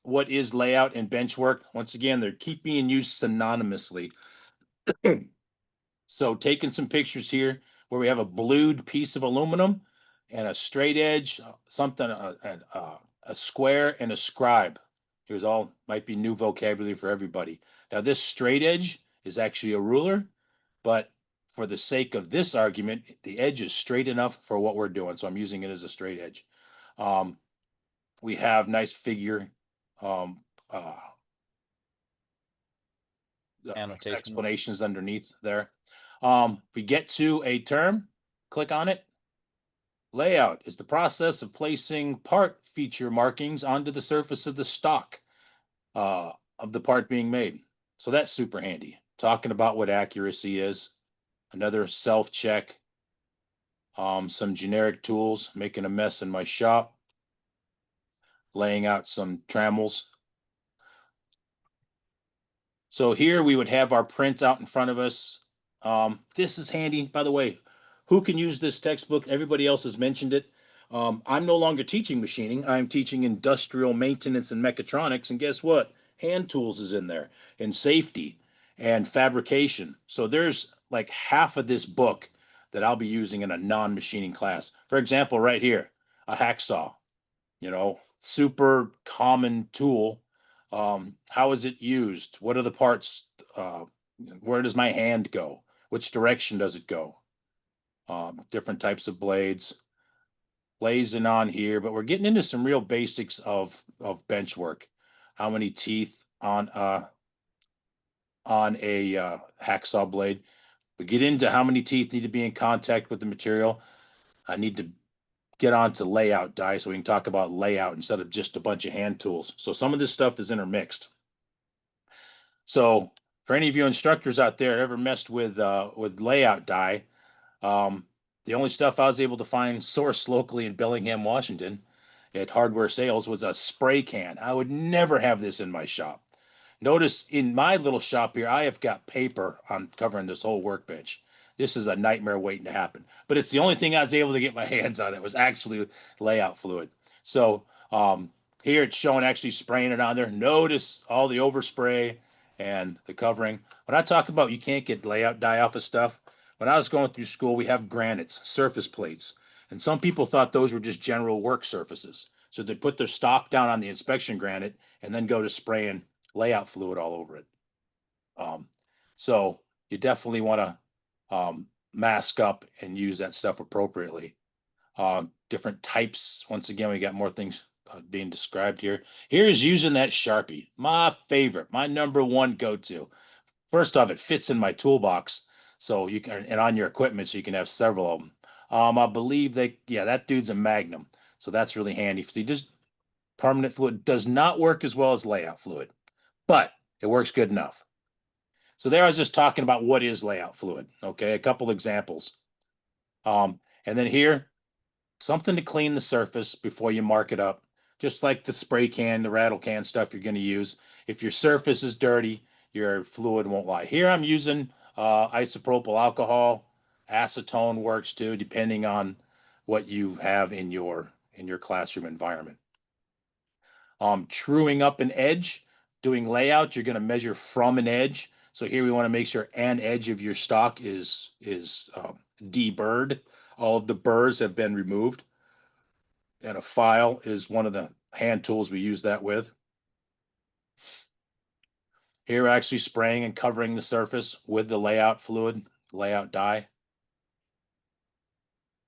what is layout and bench work? Once again, they're keep being used synonymously. So taking some pictures here where we have a blued piece of aluminum and a straight edge, something, a square and a scribe. Here's all, might be new vocabulary for everybody. Now this straight edge is actually a ruler, but for the sake of this argument, the edge is straight enough for what we're doing. So I'm using it as a straight edge. We have nice figure um, uh, Annotations. explanations underneath there. We get to a term, click on it. Layout is the process of placing part feature markings onto the surface of the stock of the part being made. So that's super handy. Talking about what accuracy is, another self-check, some generic tools, making a mess in my shop, laying out some trammels. So here we would have our print out in front of us. This is handy, by the way. Who can use this textbook? Everybody else has mentioned it. I'm no longer teaching machining. I'm teaching industrial maintenance and mechatronics. And guess what? Hand tools is in there, and safety and fabrication. So there's like half of this book that I'll be using in a non-machining class. For example, right here, a hacksaw, super common tool. How is it used? What are the parts? Where does my hand go? Which direction does it go? Different types of blades, blazing on here, but we're getting into some real basics of bench work. How many teeth on a hacksaw blade? We get into how many teeth need to be in contact with the material. I need to get on to layout die so we can talk about layout instead of just a bunch of hand tools. So some of this stuff is intermixed. So for any of you instructors out there ever messed with layout die, the only stuff I was able to find sourced locally in Bellingham, Washington at Hardware Sales was a spray can. I would never have this in my shop. Notice in my little shop here, I have got paper on covering this whole workbench. This is a nightmare waiting to happen. But it's the only thing I was able to get my hands on. It was actually layout fluid. So here it's showing actually spraying it on there. Notice all the overspray and the covering. When I talk about you can't get layout die off of stuff, when I was going through school, we have granites, surface plates. And some people thought those were just general work surfaces. So they put their stock down on the inspection granite and then go to spraying layout fluid all over it. So you definitely want to mask up and use that stuff appropriately. Different types. Once again, we got more things being described here. Here's using that Sharpie, my favorite, my number one go-to. First off, it fits in my toolbox, so you can, and on your equipment, so you can have several of them. I believe that dude's a Magnum, so that's really handy. See, just permanent fluid does not work as well as layout fluid, but it works good enough. So there I was just talking about what is layout fluid. Okay, a couple examples. And then here, something to clean the surface before you mark it up, just like the spray can, the rattle can stuff you're going to use. If your surface is dirty, your fluid won't lie. Here I'm using isopropyl alcohol. Acetone works too, depending on what you have in your classroom environment. Truing up an edge, doing layout, you're going to measure from an edge. So here we want to make sure an edge of your stock is deburred. All of the burrs have been removed. And a file is one of the hand tools we use that with. Here we're actually spraying and covering the surface with the layout fluid, layout dye.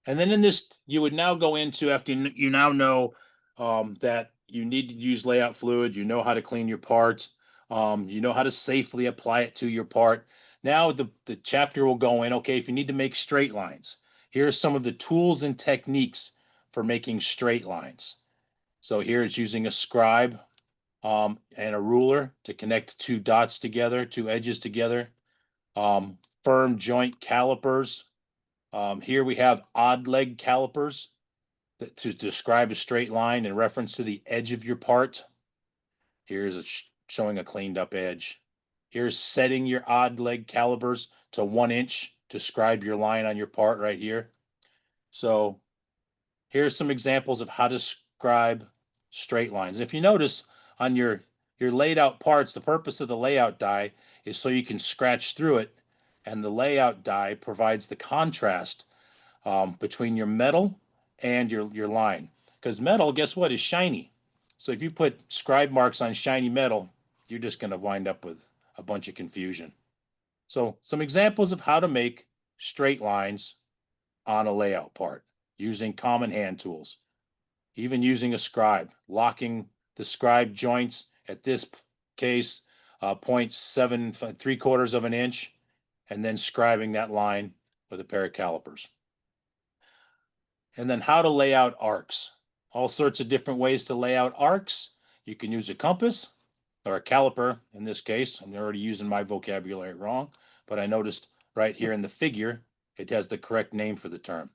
And then in this, you would now go into, after you now know that you need to use layout fluid, you know how to clean your parts, you know how to safely apply it to your part. Now the chapter will go in, okay, if you need to make straight lines, here are some of the tools and techniques for making straight lines. So here it's using a scribe and a ruler to connect two dots together, two edges together. Firm joint calipers. Here we have odd leg calipers to describe a straight line in reference to the edge of your part. Here's showing a cleaned up edge. Here's setting your odd leg calipers to 1 inch to describe your line on your part right here. So here's some examples of how to describe straight lines. If you notice on your laid out parts, the purpose of the layout die is so you can scratch through it and the layout die provides the contrast between your metal and your line. Because metal, guess what, is shiny. So if you put scribe marks on shiny metal, you're just going to wind up with a bunch of confusion. So some examples of how to make straight lines on a layout part using common hand tools, even using a scribe, locking the scribe joints at this case 0.775 of an inch, and then scribing that line with a pair of calipers. And then how to lay out arcs. All sorts of different ways to lay out arcs. You can use a compass or a caliper in this case. I'm already using my vocabulary wrong, but I noticed right here in the figure, it has the correct name for the term.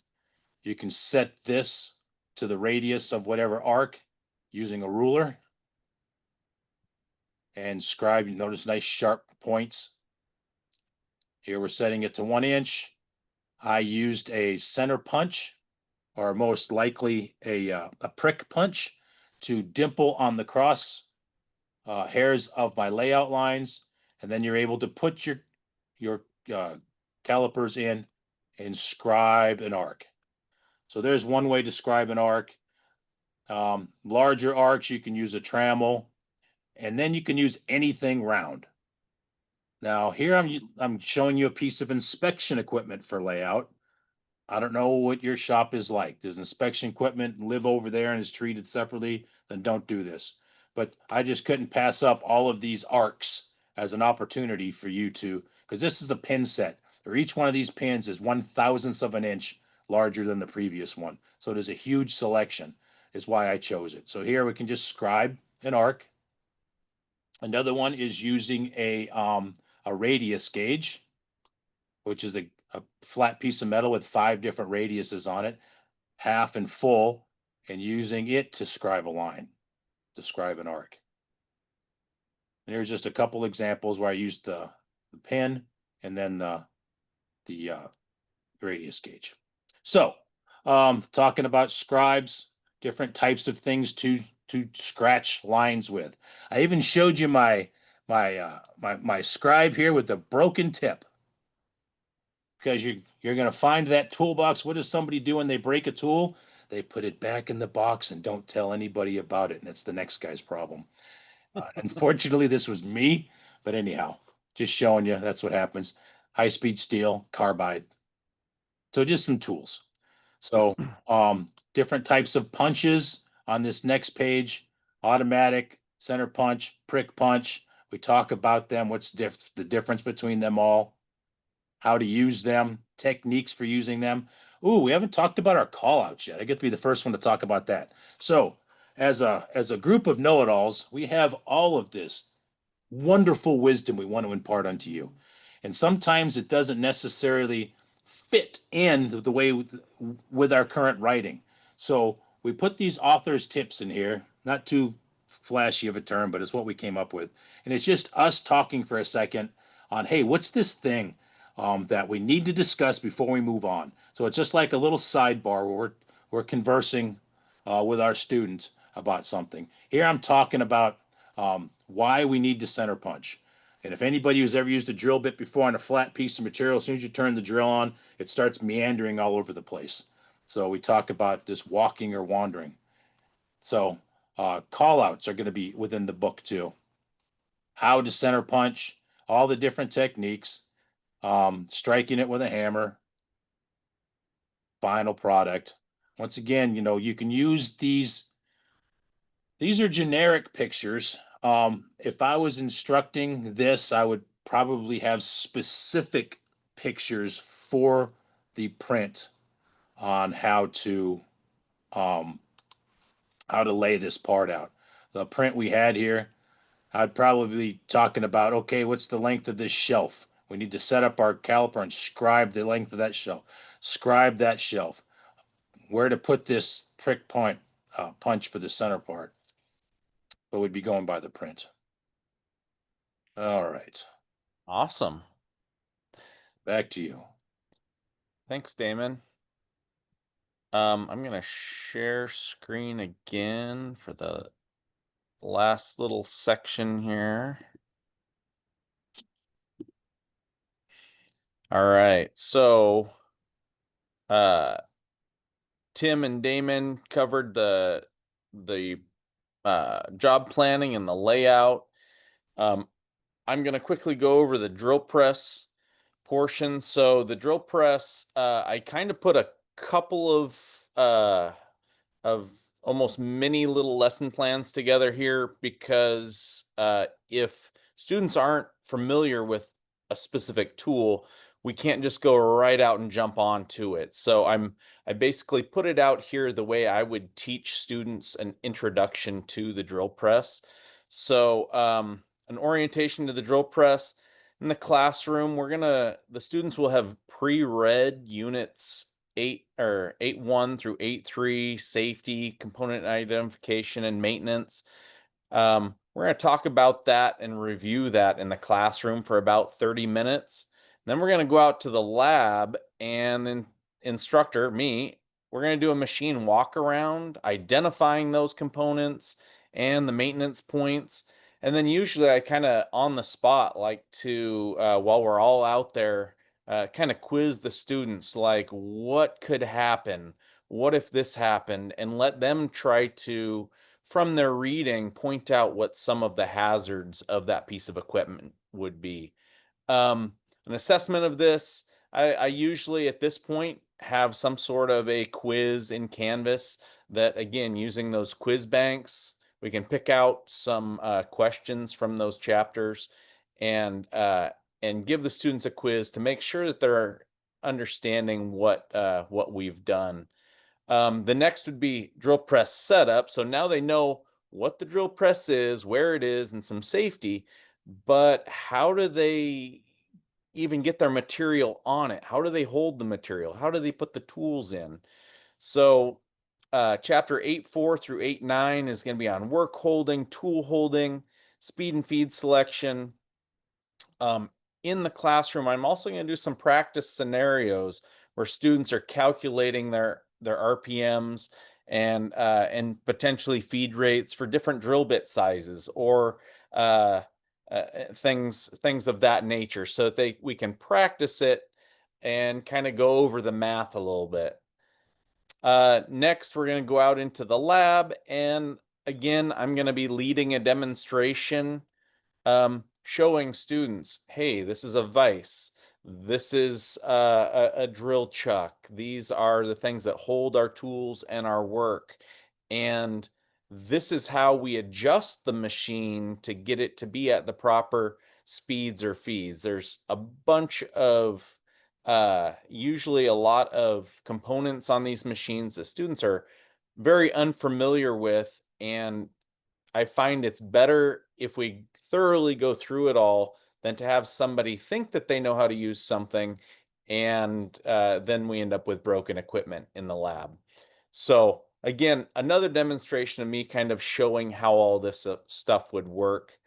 You can set this to the radius of whatever arc using a ruler and scribe. You notice nice sharp points. Here we're setting it to 1 inch. I used a center punch, or most likely a prick punch, to dimple on the cross hairs of my layout lines, and then you're able to put your calipers in and scribe an arc. So there's one way to scribe an arc. Larger arcs, you can use a trammel, and then you can use anything round. Now here I'm showing you a piece of inspection equipment for layout. I don't know what your shop is like. Does inspection equipment live over there and is treated separately? Then don't do this. But I just couldn't pass up all of these arcs as an opportunity for you to, because this is a pin set, or each one of these pins is 1/1000th of an inch larger than the previous one. So it is a huge selection, is why I chose it. So here we can just scribe an arc. Another one is using a radius gauge, which is a flat piece of metal with 5 different radiuses on it, half and full, and using it to scribe a line, to scribe an arc. And here's just a couple examples where I used the pin and then the radius gauge. So, talking about scribes, different types of things to scratch lines with. I even showed you my scribe here with the broken tip, because you're going to find that toolbox. What does somebody do when they break a tool? They put it back in the box and don't tell anybody about it, and it's the next guy's problem. Unfortunately, this was me, but anyhow, just showing you that's what happens. High-speed steel, carbide. So just some tools. So different types of punches on this next page: automatic, center punch, prick punch. We talk about them. What's the difference between them all? How to use them, techniques for using them. Ooh, we haven't talked about our call outs yet. I get to be the first one to talk about that. So as a group of know-it-alls, we have all of this wonderful wisdom we want to impart unto you. And sometimes it doesn't necessarily fit in the way with our current writing. So we put these author's tips in here, not too flashy of a term, but it's what we came up with. And it's just us talking for a second on, hey, what's this thing that we need to discuss before we move on? So it's just like a little sidebar where we're conversing with our students about something. Here I'm talking about why we need to center punch. And if anybody who's ever used a drill bit before on a flat piece of material, as soon as you turn the drill on, it starts meandering all over the place. So we talk about this walking or wandering. So call outs are going to be within the book too. How to center punch, all the different techniques, striking it with a hammer, final product. Once again, you can use these. These are generic pictures. If I was instructing this, I would probably have specific pictures for the print on how to lay this part out. The print we had here, I'd probably be talking about, okay, what's the length of this shelf? We need to set up our caliper and scribe the length of that shelf. Scribe that shelf. Where to put this prick point punch for the center part. But we'd be going by the print. All right. Awesome. Back to you. Thanks, Damon. I'm gonna share screen again for the last little section here. All right, so Tim and Damon covered the job planning and the layout. I'm going to quickly go over the drill press portion. So the drill press, I kind of put a couple of almost mini little lesson plans together here because if students aren't familiar with a specific tool, we can't just go right out and jump onto it. So I basically put it out here the way I would teach students an introduction to the drill press. So an orientation to the drill press. In the classroom, the students will have pre-read units 8.1 through 8.3, safety, component identification, and maintenance. We're going to talk about that and review that in the classroom for about 30 minutes. Then we're going to go out to the lab, and then instructor, me, we're going to do a machine walk around, identifying those components and the maintenance points. And then usually I kind of on the spot like to, while we're all out there, kind of quiz the students like what could happen? What if this happened? And let them try to, from their reading, point out what some of the hazards of that piece of equipment would be. An assessment of this, I usually at this point have some sort of a quiz in Canvas that, again, using those quiz banks, we can pick out some questions from those chapters and give the students a quiz to make sure that they're understanding what we've done. The next would be drill press setup. So now they know what the drill press is, where it is, and some safety, but how do they even get their material on it? How do they hold the material? How do they put the tools in? So chapter 8.4 through 8.9 is going to be on work holding, tool holding, speed and feed selection. In the classroom, I'm also going to do some practice scenarios where students are calculating their RPMs and potentially feed rates for different drill bit sizes or things of that nature, so that we can practice it and kind of go over the math a little bit. Next, we're going to go out into the lab, and again, I'm going to be leading a demonstration, showing students, hey, this is a vise. This is a drill chuck. These are the things that hold our tools and our work. And this is how we adjust the machine to get it to be at the proper speeds or feeds. There's a bunch of, usually a lot of components on these machines that students are very unfamiliar with, and I find it's better if we thoroughly go through it all than to have somebody think that they know how to use something, and then we end up with broken equipment in the lab. So again, another demonstration of me kind of showing how all this stuff would work.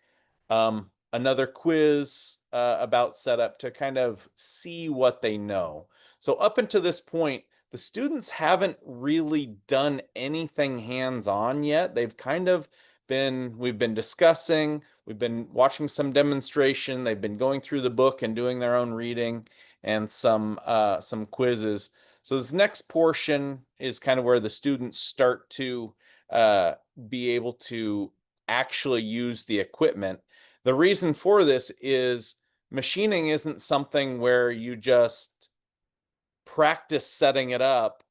Another quiz about setup to kind of see what they know. So up until this point, the students haven't really done anything hands-on yet. They've kind of we've been discussing, we've been watching some demonstration, they've been going through the book and doing their own reading and some quizzes. So this next portion is kind of where the students start to be able to actually use the equipment. The reason for this is machining isn't something where you just practice setting it up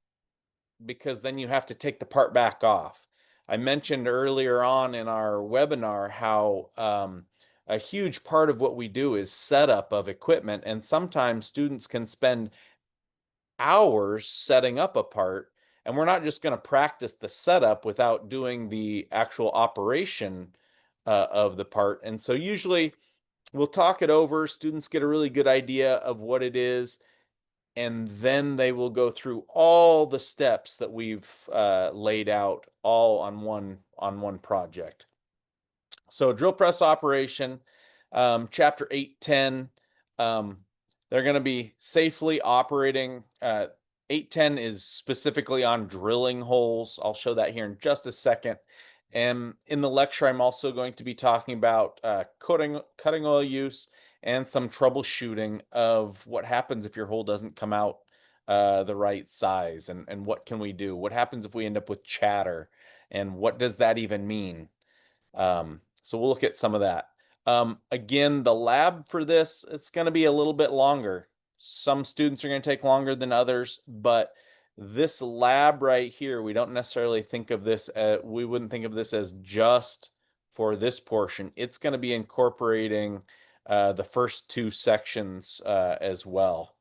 because then you have to take the part back off. I mentioned earlier on in our webinar how a huge part of what we do is setup of equipment, and sometimes students can spend hours setting up a part, and we're not just going to practice the setup without doing the actual operation of the part. And so usually we'll talk it over, students get a really good idea of what it is, and then they will go through all the steps that we've laid out all on one project. So drill press operation, chapter 8.10, they're going to be safely operating. 8.10 is specifically on drilling holes. I'll show that here in just a second. And in the lecture, I'm also going to be talking about cutting oil use and some troubleshooting of what happens if your hole doesn't come out the right size, and what can we do? What happens if we end up with chatter, and what does that even mean? So we'll look at some of that. Again, the lab for this, it's going to be a little bit longer. Some students are going to take longer than others, but this lab right here, we don't necessarily think of this, we wouldn't think of this as just for this portion. It's going to be incorporating the first two sections as well.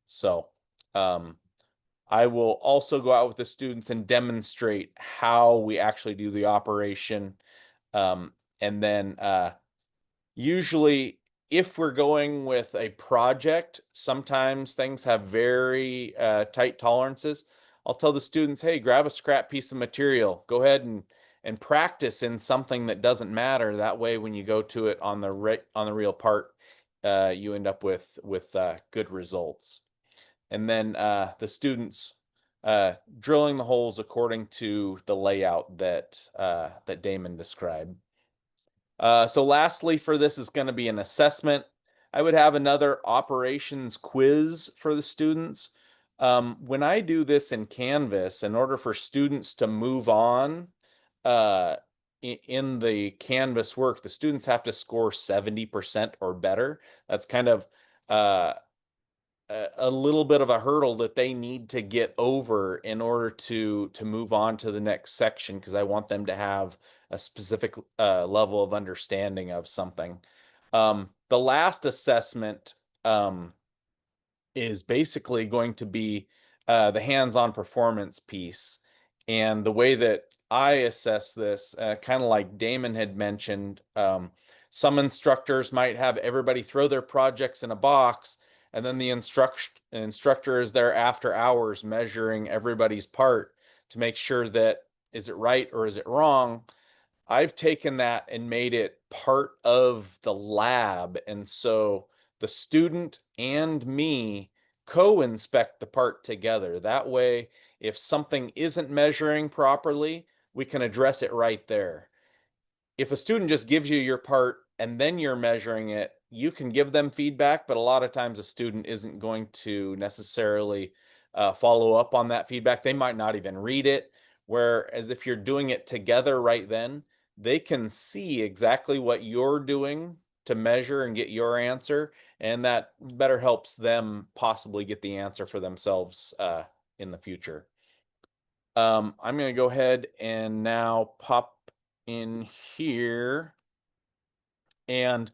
So I will also go out with the students and demonstrate how we actually do the operation. And then usually if we're going with a project, sometimes things have very tight tolerances. I'll tell the students, hey, grab a scrap piece of material, go ahead and practice in something that doesn't matter. That way, when you go to it on the real part, you end up with good results. And then the students drilling the holes according to the layout that that Damon described. So lastly for this is going to be an assessment. I would have another operations quiz for the students. When I do this in Canvas, in order for students to move on in the Canvas work, the students have to score 70% or better. That's kind of a little bit of a hurdle that they need to get over in order to move on to the next section, because I want them to have a specific level of understanding of something. The last assessment is basically going to be the hands-on performance piece. And the way that I assess this, kind of like Damon had mentioned, some instructors might have everybody throw their projects in a box, and then the instructor is there after hours measuring everybody's part to make sure that is it right or is it wrong. I've taken that and made it part of the lab, and so the student and me co-inspect the part together. That way, if something isn't measuring properly, we can address it right there. If a student just gives you your part and then you're measuring it, you can give them feedback, but a lot of times a student isn't going to necessarily follow up on that feedback. They might not even read it. Whereas if you're doing it together right then, they can see exactly what you're doing to measure and get your answer, and that better helps them possibly get the answer for themselves in the future. I'm going to go ahead and now pop in here, and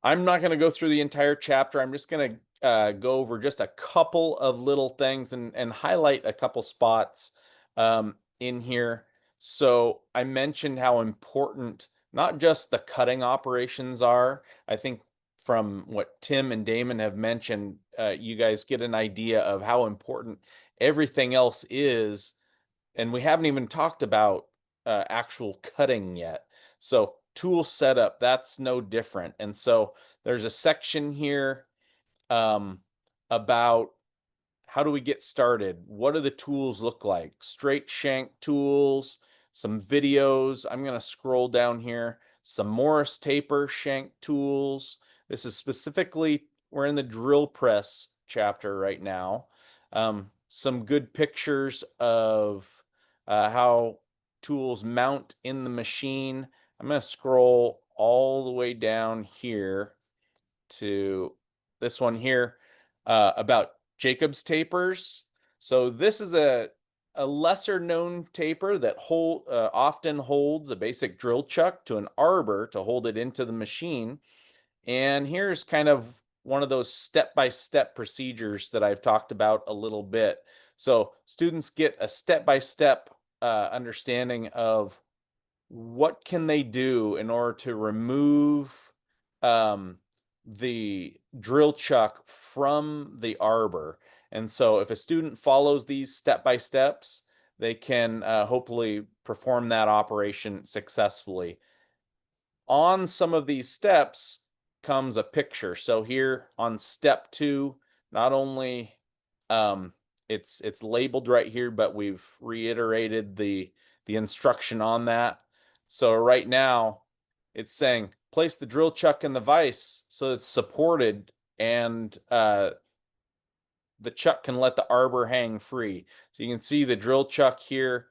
I'm not going to go through the entire chapter. I'm just going to go over just a couple of little things and highlight a couple spots in here. So I mentioned how important not just the cutting operations are. I think from what Tim and Damon have mentioned, you guys get an idea of how important everything else is. And we haven't even talked about actual cutting yet. So tool setup, that's no different. And so there's a section here about how do we get started? What do the tools look like? Straight shank tools, some videos. I'm going to scroll down here. Some Morris taper shank tools. This is specifically, we're in the drill press chapter right now. Some good pictures of how tools mount in the machine. I'm going to scroll all the way down here to this one here about Jacob's tapers. So this is a lesser known taper that often holds a basic drill chuck to an arbor to hold it into the machine. And here's kind of one of those step-by-step procedures that I've talked about a little bit. So students get a step-by-step understanding of what can they do in order to remove the drill chuck from the arbor. And so if a student follows these step-by-steps, they can hopefully perform that operation successfully. On some of these steps comes a picture. So here on step 2, not only it's labeled right here, but we've reiterated the instruction on that. So right now, it's saying place the drill chuck in the vise so it's supported and the chuck can let the arbor hang free. So you can see the drill chuck here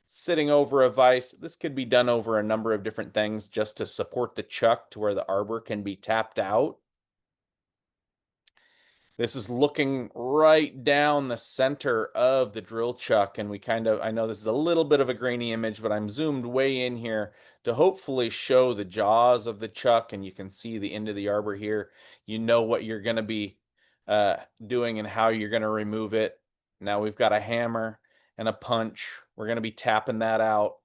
sitting over a vise. This could be done over a number of different things just to support the chuck to where the arbor can be tapped out. This is looking right down the center of the drill chuck, and I know this is a little bit of a grainy image, but I'm zoomed way in here to hopefully show the jaws of the chuck, and you can see the end of the arbor here. You know what you're going to be doing and how you're going to remove it. Now we've got a hammer and a punch. We're going to be tapping that out.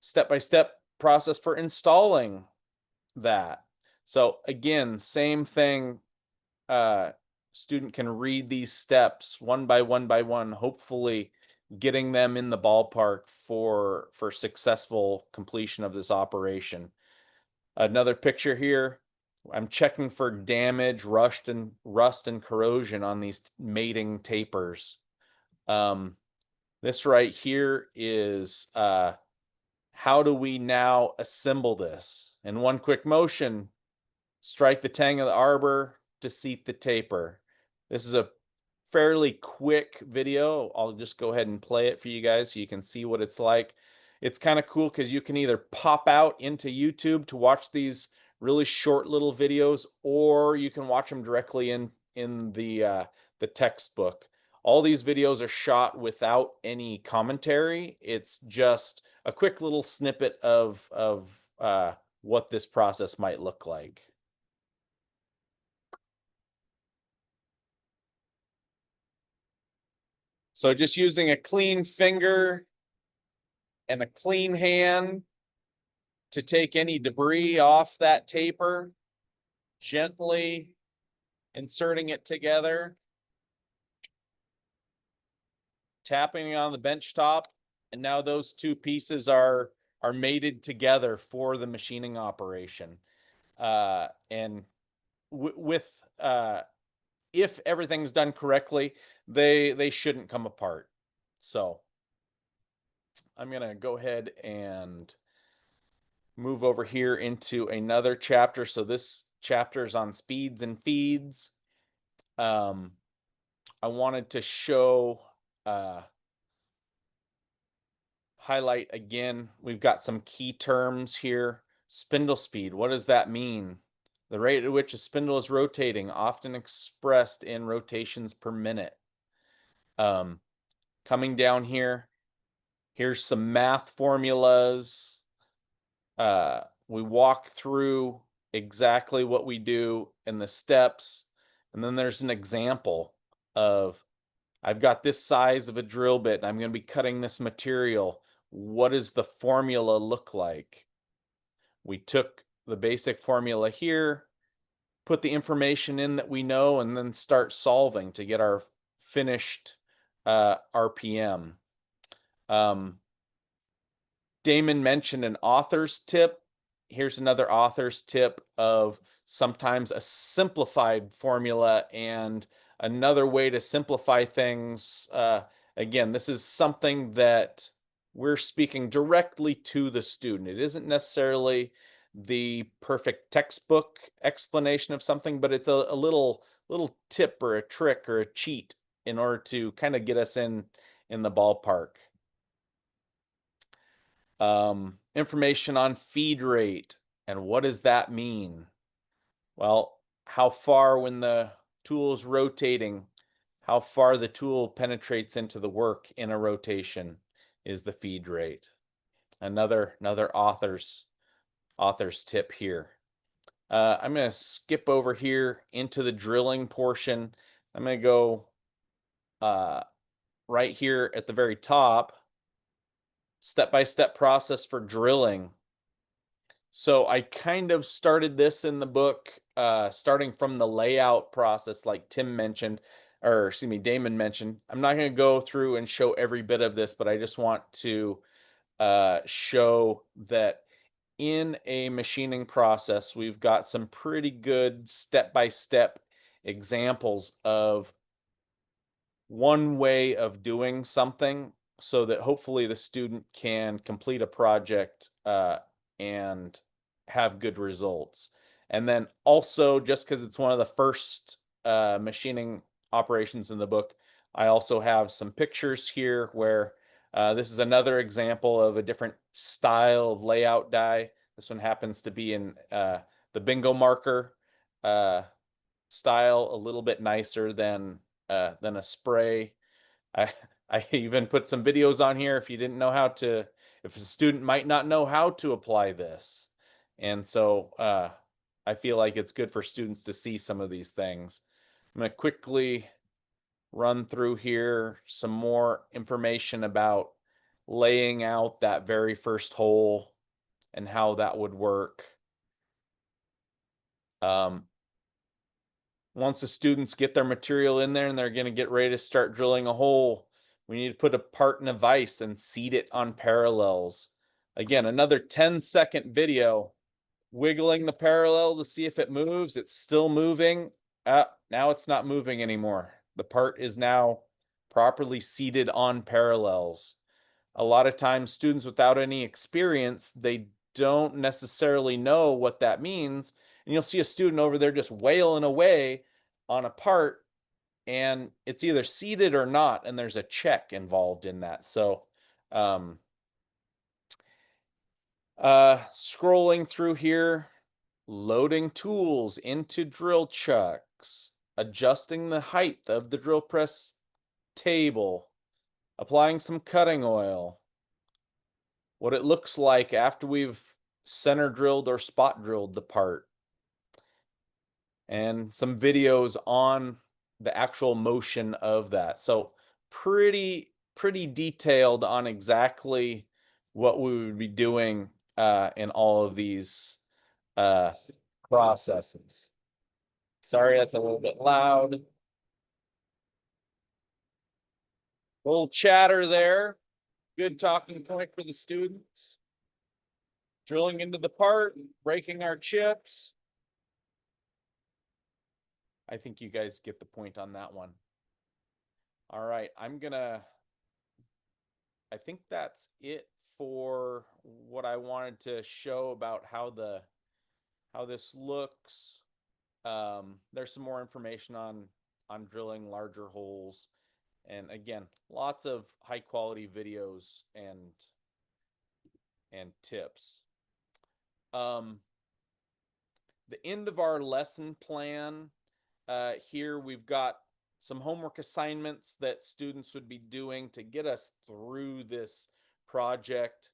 Step-by-step process for installing that. So again, same thing. Student can read these steps one by one, hopefully getting them in the ballpark for successful completion of this operation. Another picture here. I'm checking for damage, rust and corrosion on these mating tapers. This right here is how do we now assemble this? In one quick motion, strike the tang of the arbor to seat the taper. This is a fairly quick video. I'll just go ahead and play it for you guys so you can see what it's like. It's kind of cool because you can either pop out into YouTube to watch these really short little videos, or you can watch them directly in the textbook. All these videos are shot without any commentary. It's just a quick little snippet of what this process might look like. So just using a clean finger and a clean hand to take any debris off that taper, gently inserting it together, tapping on the bench top, and now those two pieces are mated together for the machining operation. And with if everything's done correctly, they shouldn't come apart. So I'm gonna go ahead and move over here into another chapter. So this chapter is on speeds and feeds. I wanted to show highlight again, we've got some key terms here. Spindle speed, what does that mean? The rate at which a spindle is rotating, often expressed in rotations per minute. Coming down here, here's some math formulas. We walk through exactly what we do in the steps, and then there's an example of, I've got this size of a drill bit and I'm going to be cutting this material. What does the formula look like? We took the basic formula here, put the information in that we know, and then start solving to get our finished RPM. Damon mentioned an author's tip. Here's another author's tip of sometimes a simplified formula and another way to simplify things. Again, this is something that we're speaking directly to the student. It isn't necessarily the perfect textbook explanation of something, but it's a little tip or a trick or a cheat in order to kind of get us in the ballpark. Information on feed rate, and what does that mean? Well, how far when the tool is rotating, how far the tool penetrates into the work in a rotation is the feed rate. Another author's tip here. I'm going to skip over here into the drilling portion. I'm going to go right here at the very top, step-by-step process for drilling. So I kind of started this in the book, starting from the layout process like Damon mentioned. I'm not going to go through and show every bit of this, but I just want to show that in a machining process, we've got some pretty good step-by-step examples of one way of doing something so that hopefully the student can complete a project and have good results. And then also, just because it's one of the first machining operations in the book, I also have some pictures here where this is another example of a different style of layout die. This one happens to be in the bingo marker style, a little bit nicer than a spray. I even put some videos on here if you didn't know how to, if a student might not know how to apply this. And so I feel like it's good for students to see some of these things. I'm going to quickly run through here some more information about laying out that very first hole and how that would work. Once the students get their material in there and they're going to get ready to start drilling a hole, we need to put a part in a vise and seat it on parallels. Again, another 10-second video, wiggling the parallel to see if it moves. It's still moving. Now it's not moving anymore. The part is now properly seated on parallels. A lot of times students without any experience, they don't necessarily know what that means. And you'll see a student over there just wailing away on a part, and it's either seated or not, and there's a check involved in that. So scrolling through here, loading tools into drill chucks, adjusting the height of the drill press table, applying some cutting oil, what it looks like after we've center drilled or spot drilled the part, and some videos on the actual motion of that. So pretty detailed on exactly what we would be doing in all of these processes. Sorry, that's a little bit loud. Little chatter there. Good talking point for the students. Drilling into the part, breaking our chips. I think you guys get the point on that one. All right, I think that's it for what I wanted to show about how this looks. There's some more information on drilling larger holes, and again, lots of high quality videos and tips. The end of our lesson plan. Here we've got some homework assignments that students would be doing to get us through this project.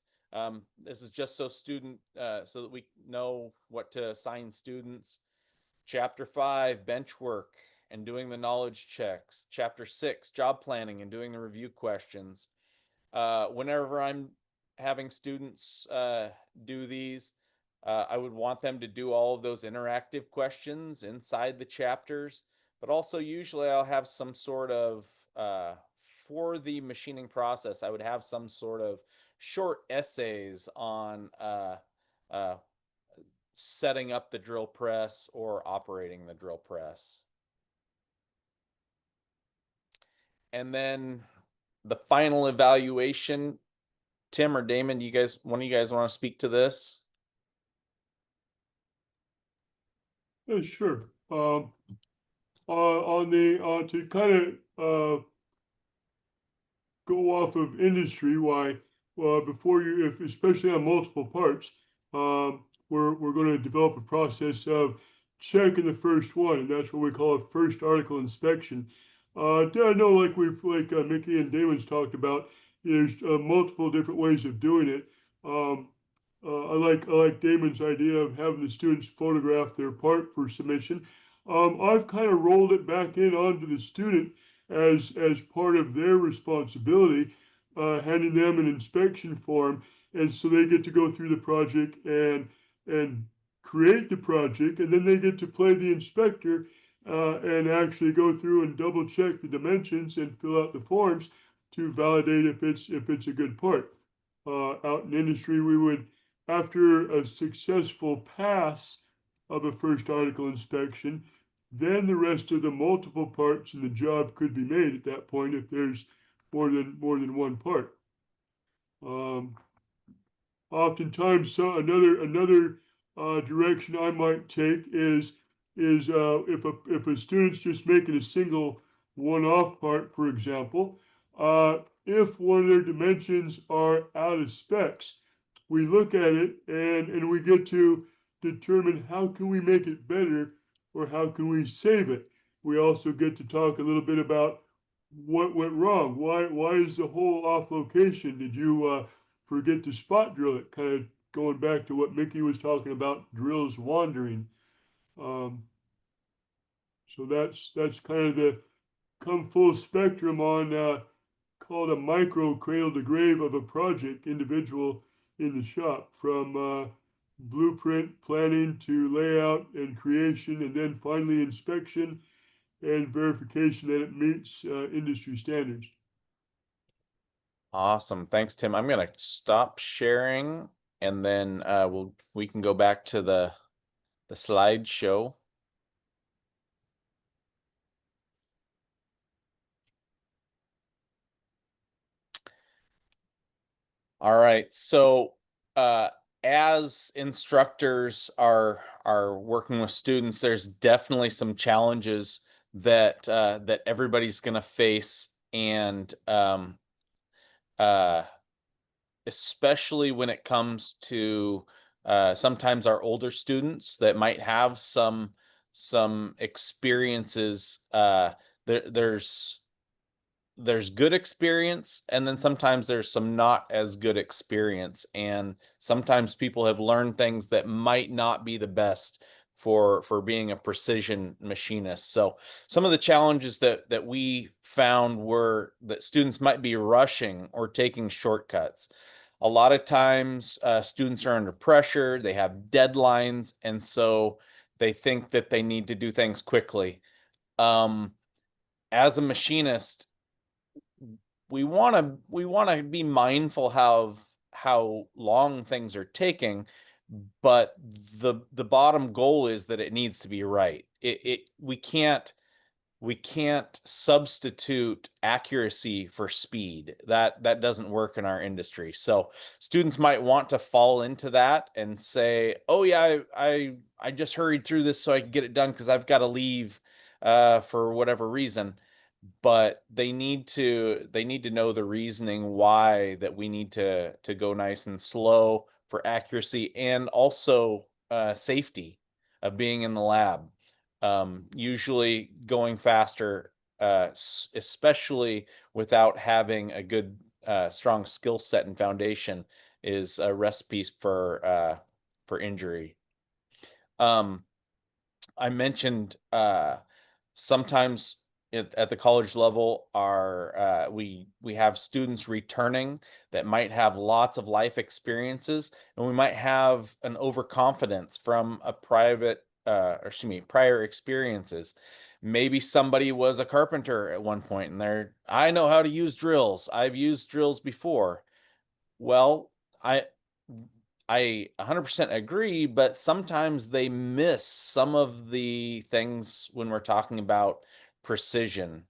This is just so that we know what to assign students. Chapter 5, bench work and doing the knowledge checks. Chapter 6, job planning and doing the review questions. Whenever I'm having students do these, I would want them to do all of those interactive questions inside the chapters, but also usually I'll have some sort of, for the machining process, I would have some sort of short essays on setting up the drill press or operating the drill press. And then the final evaluation. Tim or Damon, one of you guys want to speak to this? Sure. To kind of go off of industry, before you, especially on multiple parts, we're going to develop a process of checking the first one, and that's what we call a first article inspection. I know, like Mickey and Damon's talked about, there's multiple different ways of doing it. I like Damon's idea of having the students photograph their part for submission. I've kind of rolled it back in onto the student as part of their responsibility, handing them an inspection form, and so they get to go through the project and create the project, and then they get to play the inspector and actually go through and double check the dimensions and fill out the forms to validate if it's a good part. Out in industry, we would, after a successful pass of a first article inspection, then the rest of the multiple parts in the job could be made at that point if there's more than one part. oftentimes, so another direction I might take is if a student's just making a single one-off part, for example, if one of their dimensions are out of specs, we look at it and we get to determine how can we make it better or how can we save it. We also get to talk a little bit about what went wrong. Why is the hole off location? Did you forget to spot drill it? Kind of going back to what Mickey was talking about, drills wandering. Um, so that's kind of the come full spectrum on called a micro cradle to grave of a project individual in the shop, from blueprint planning to layout and creation, and then finally inspection and verification that it meets industry standards. Awesome. Thanks, Tim. I'm going to stop sharing and then we can go back to the slideshow. All right. So as instructors are working with students, there's definitely some challenges that that everybody's going to face, and especially when it comes to sometimes our older students that might have some experiences. There's good experience, and then sometimes there's some not as good experience, and sometimes people have learned things that might not be the best for being a precision machinist. So some of the challenges that we found were that students might be rushing or taking shortcuts. A lot of times students are under pressure, they have deadlines, and so they think that they need to do things quickly. As a machinist, we want to be mindful how long things are taking, but the bottom goal is that it needs to be right. We can't substitute accuracy for speed. That doesn't work in our industry. So students might want to fall into that and say, oh yeah, I just hurried through this so I can get it done because I've got to leave for whatever reason. But they need to know the reasoning why that we need to go nice and slow for accuracy, and also safety of being in the lab. Usually going faster, especially without having a good strong skill set and foundation, is a recipe for injury. I mentioned sometimes at the college level we have students returning that might have lots of life experiences, and we might have an overconfidence from a prior experiences. Maybe somebody was a carpenter at one point and I know how to use drills. I've used drills before. Well, I 100% agree, but sometimes they miss some of the things when we're talking about precision.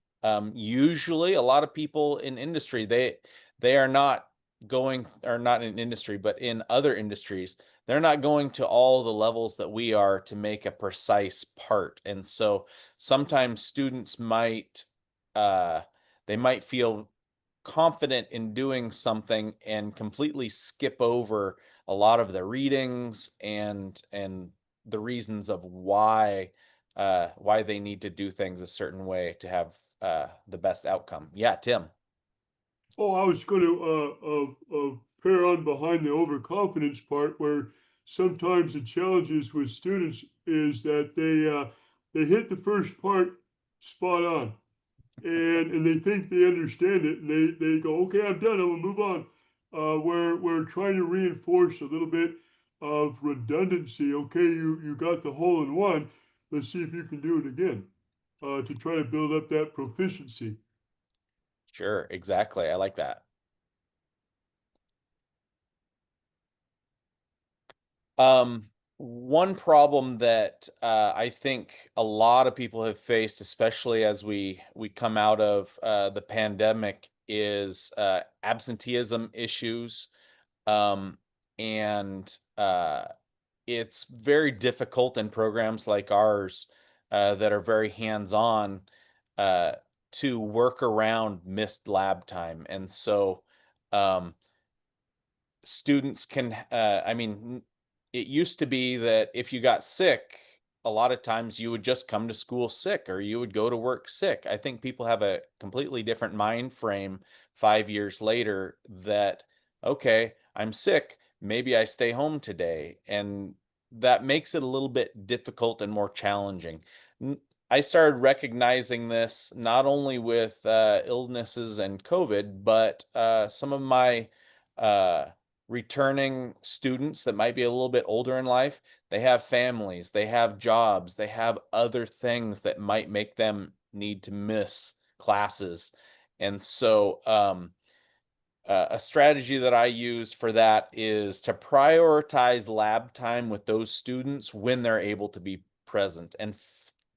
Usually, a lot of people in industry, they are not going, or not in industry, but in other industries, they're not going to all the levels that we are to make a precise part. And so sometimes students might they might feel confident in doing something and completely skip over a lot of the readings and the reasons of why they need to do things a certain way to have the best outcome. Yeah, Tim. Oh, I was going to pair on behind the overconfidence part, where sometimes the challenges with students is that they hit the first part spot on, and they think they understand it, and they go, okay, I'm done, I'm gonna move on. We're trying to reinforce a little bit of redundancy. Okay, you got the hole in one. Let's see if you can do it again, to try to build up that proficiency. Sure, exactly. I like that. One problem that I think a lot of people have faced, especially as we come out of the pandemic, is absenteeism issues. and it's very difficult in programs like ours that are very hands-on to work around missed lab time. And so students can, I mean, it used to be that if you got sick, a lot of times you would just come to school sick or you would go to work sick. I think people have a completely different mind frame 5 years later that, okay, I'm sick, maybe I stay home today. And that makes it a little bit difficult and more challenging. I started recognizing this not only with illnesses and COVID, but some of my uh, returning students that might be a little bit older in life, they have families, they have jobs, they have other things that might make them need to miss classes. And so a strategy that I use for that is to prioritize lab time with those students when they're able to be present and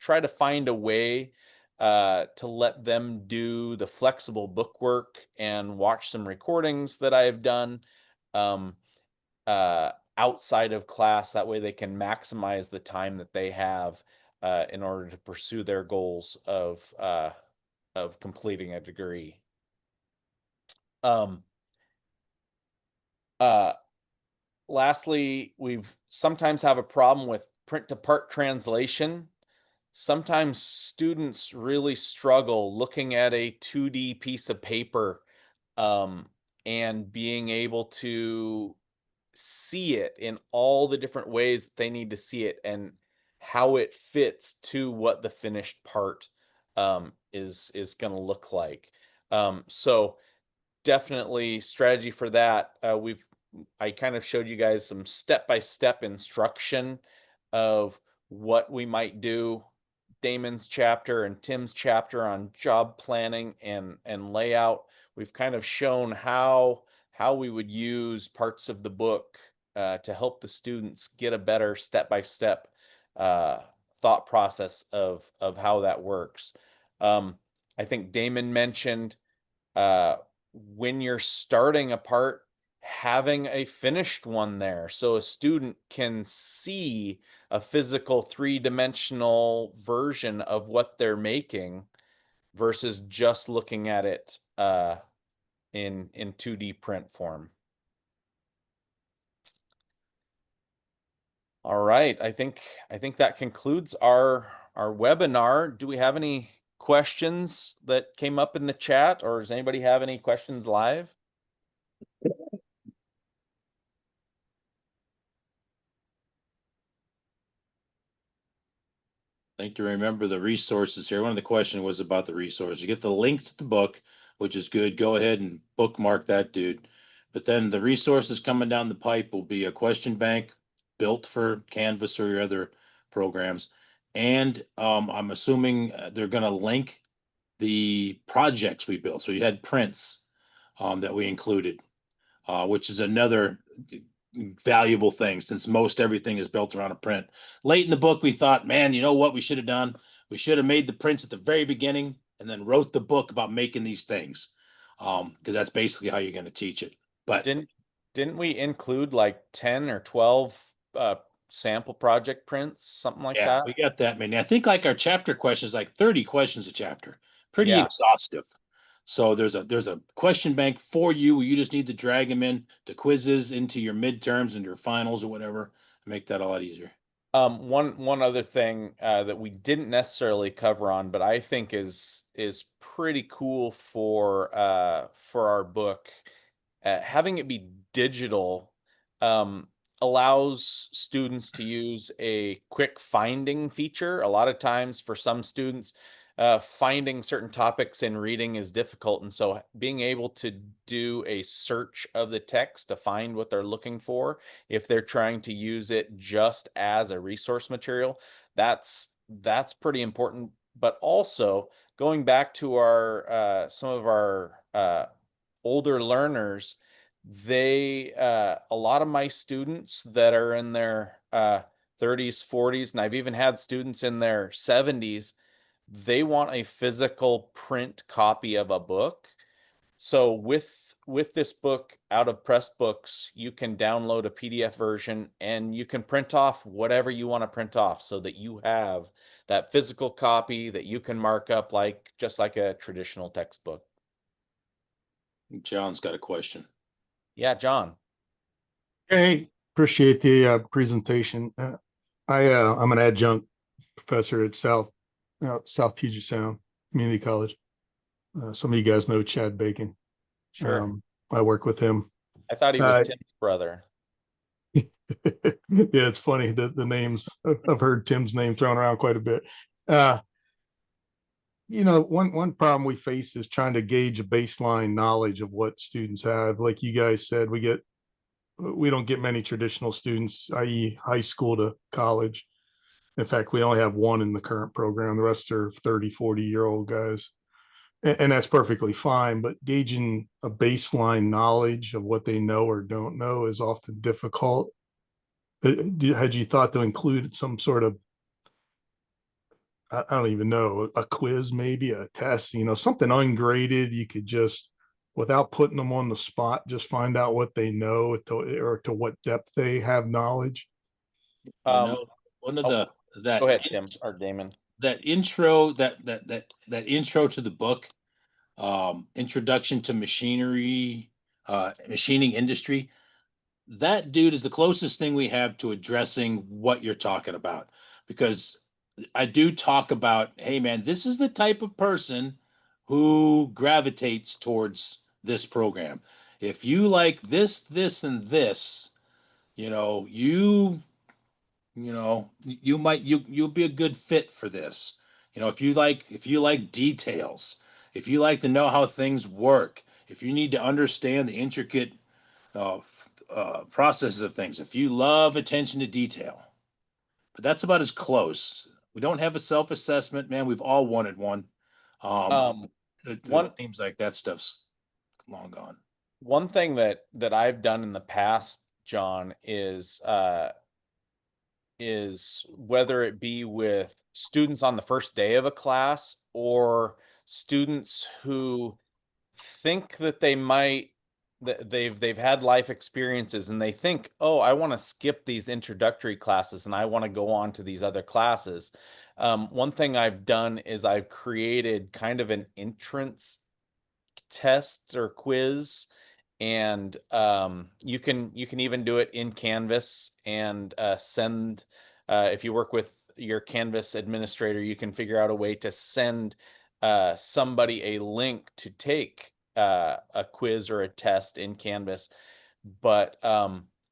try to find a way to let them do the flexible book work and watch some recordings that I have done um, outside of class. That way they can maximize the time that they have in order to pursue their goals of completing a degree. Lastly, we've sometimes have a problem with print to part translation. Sometimes students really struggle looking at a 2D piece of paper and being able to see it in all the different ways they need to see it and how it fits to what the finished part is going to look like. So definitely strategy for that. I kind of showed you guys some step-by-step instruction of what we might do. Damon's chapter and Tim's chapter on job planning and layout. We've kind of shown how we would use parts of the book to help the students get a better step-by-step thought process of how that works. I think Damon mentioned when you're starting a part, having a finished one there so a student can see a physical 3-dimensional version of what they're making versus just looking at it in 2D print form. All right, I think that concludes our webinar. Do we have any questions that came up in the chat, or does anybody have any questions live? I think to remember the resources here. One of the questions was about the resources. You get the links to the book, which is good. Go ahead and bookmark that, dude. But then the resources coming down the pipe will be a question bank built for Canvas or your other programs. And I'm assuming they're going to link the projects we built. So you had prints that we included, which is another valuable thing since most everything is built around a print. Late in the book, we thought, man, you know what we should have done? We should have made the prints at the very beginning and then wrote the book about making these things. Because that's basically how you're going to teach it. But didn't we include like 10 or 12 sample project prints, something like yeah, that? we got that many. I think like our chapter questions, like 30 questions a chapter, pretty Yeah. exhaustive. So there's a question bank for you. You just need to drag them in to quizzes, into your midterms and your finals or whatever. Make that a lot easier. One other thing that we didn't necessarily cover on, but I think is pretty cool for our book, having it be digital allows students to use a quick finding feature. A lot of times for some students, finding certain topics in reading is difficult. And so being able to do a search of the text to find what they're looking for, if they're trying to use it just as a resource material, that's pretty important. But also going back to our some of our older learners, they a lot of my students that are in their 30s, 40s, and I've even had students in their 70s, they want a physical print copy of a book. So with with this book out of Pressbooks, you can download a PDF version and you can print off whatever you want to print off so that you have that physical copy that you can mark up like just like a traditional textbook. John's got a question. Yeah, John. Hey, appreciate the presentation. I'm an adjunct professor at South Puget Sound Community College. Some of you guys know Chad Bacon. Sure. I work with him. I thought he was Tim's brother. Yeah, it's funny that the names, I've heard Tim's name thrown around quite a bit. One problem we face is trying to gauge a baseline knowledge of what students have. Like you guys said, we don't get many traditional students, i.e. high school to college. In fact, we only have one in the current program. The rest are 30, 40-year-old guys. And that's perfectly fine, but gauging a baseline knowledge of what they know or don't know is often difficult. Had you thought to include some sort of, I don't even know, a quiz, maybe a test, something ungraded, you could just, without putting them on the spot, just find out what they know or to what depth they have knowledge? One of go ahead, Tim or Damon. That intro to the book, Introduction to Machining Industry, that dude is the closest thing we have to addressing what you're talking about. Because I do talk about, hey man, this is the type of person who gravitates towards this program. If you like this, and this, you'll be a good fit for this. If you like details, if you like to know how things work, if you need to understand the intricate processes of things, if you love attention to detail. But that's about as close. We don't have a self-assessment, man. We've all wanted one. It seems like that stuff's long gone. One thing that I've done in the past, John, is whether it be with students on the first day of a class or students who think that they've had life experiences and they think, oh, I want to skip these introductory classes and I want to go on to these other classes. One thing I've done is I've created kind of an entrance test or quiz, and you can even do it in Canvas and send, if you work with your Canvas administrator, you can figure out a way to send somebody a link to take a quiz or a test in Canvas. But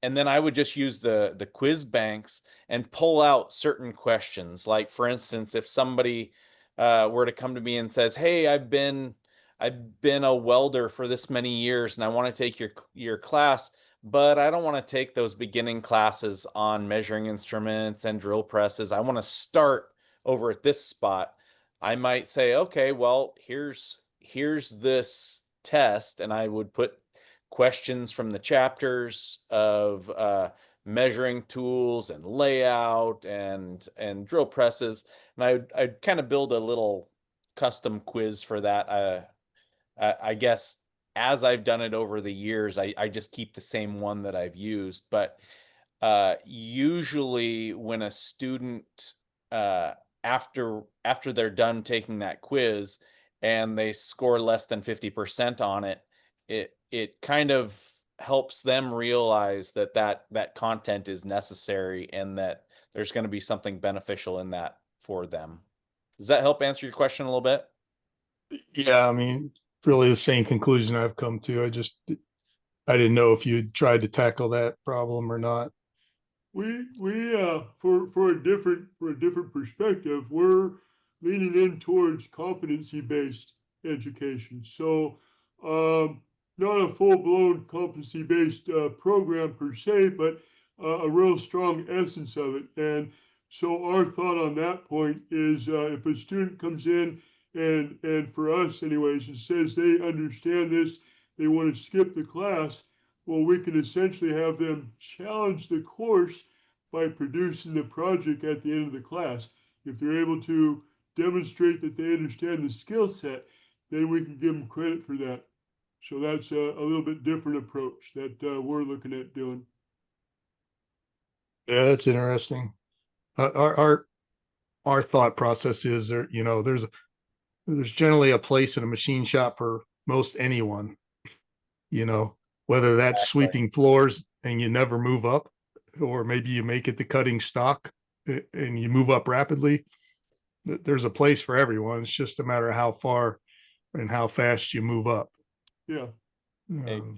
and then I would just use the quiz banks and pull out certain questions. Like, for instance, if somebody were to come to me and says, hey, I've been a welder for this many years and I want to take your class, but I don't want to take those beginning classes on measuring instruments and drill presses. I want to start over at this spot. I might say, okay, well, here's this test, and I would put questions from the chapters of measuring tools and layout and drill presses, and I'd kind of build a little custom quiz for that. I guess as I've done it over the years, I just keep the same one that I've used. But usually when a student, after they're done taking that quiz and they score less than 50% on it, it kind of helps them realize that content is necessary and that there's going to be something beneficial in that for them. Does that help answer your question a little bit? Yeah, I mean, really the same conclusion I've come to. I didn't know if you tried to tackle that problem or not. We for a different perspective, we're leaning in towards competency-based education. So not a full-blown competency-based program per se, but a real strong essence of it. And so our thought on that point is if a student comes in and for us anyways, and says they understand this, they want to skip the class, well, we can essentially have them challenge the course by producing the project at the end of the class. If they're able to demonstrate that they understand the skill set, then we can give them credit for that. So that's a little bit different approach that we're looking at doing. Yeah, that's interesting. Our thought process is there, you know, there's generally a place in a machine shop for most anyone, you know, whether that's Exactly. sweeping floors and you never move up, or maybe you make it to cutting stock and you move up rapidly. There's a place for everyone. It's just a matter of how far and how fast you move up. Yeah.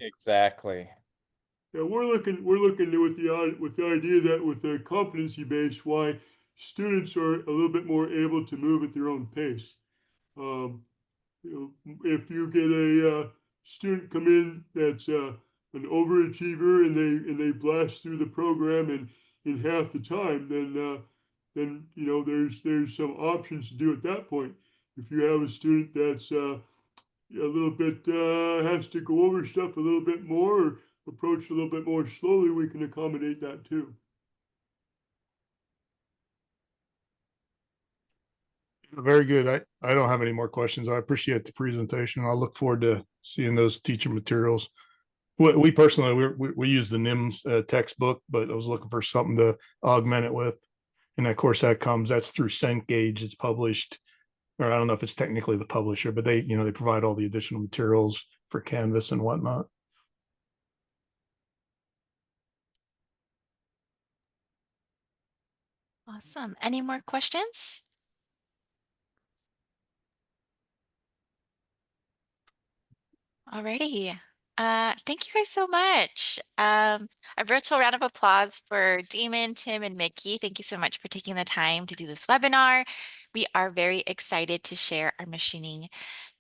Exactly. Yeah, we're looking with the idea that with the competency base, why students are a little bit more able to move at their own pace. Um, you know, if you get a student come in that's an overachiever and they blast through the program in half the time, then you know there's some options to do at that point. If you have a student that's a little bit has to go over stuff a little bit more or approach a little bit more slowly, we can accommodate that too. Very good. I don't have any more questions. I appreciate the presentation. I'll look forward to seeing those teacher materials. We personally, we use the NIMS textbook, but I was looking for something to augment it with. And of course that's through Cengage. It's published, or I don't know if it's technically the publisher, but they, you know, they provide all the additional materials for Canvas and whatnot. Awesome. Any more questions? Alrighty. Thank you guys so much. A virtual round of applause for Damon, Tim, and Mickey. Thank you so much for taking the time to do this webinar. We are very excited to share our machining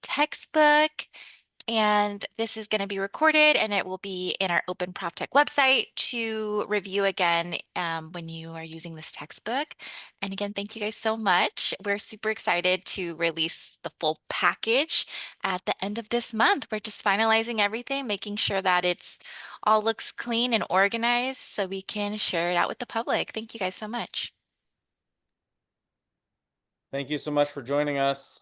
textbook. And this is going to be recorded and it will be in our Open ProfTech website to review again when you are using this textbook. And again, thank you guys so much. We're super excited to release the full package at the end of this month. We're just finalizing everything, making sure that it's all looks clean and organized so we can share it out with the public. Thank you guys so much. Thank you so much for joining us.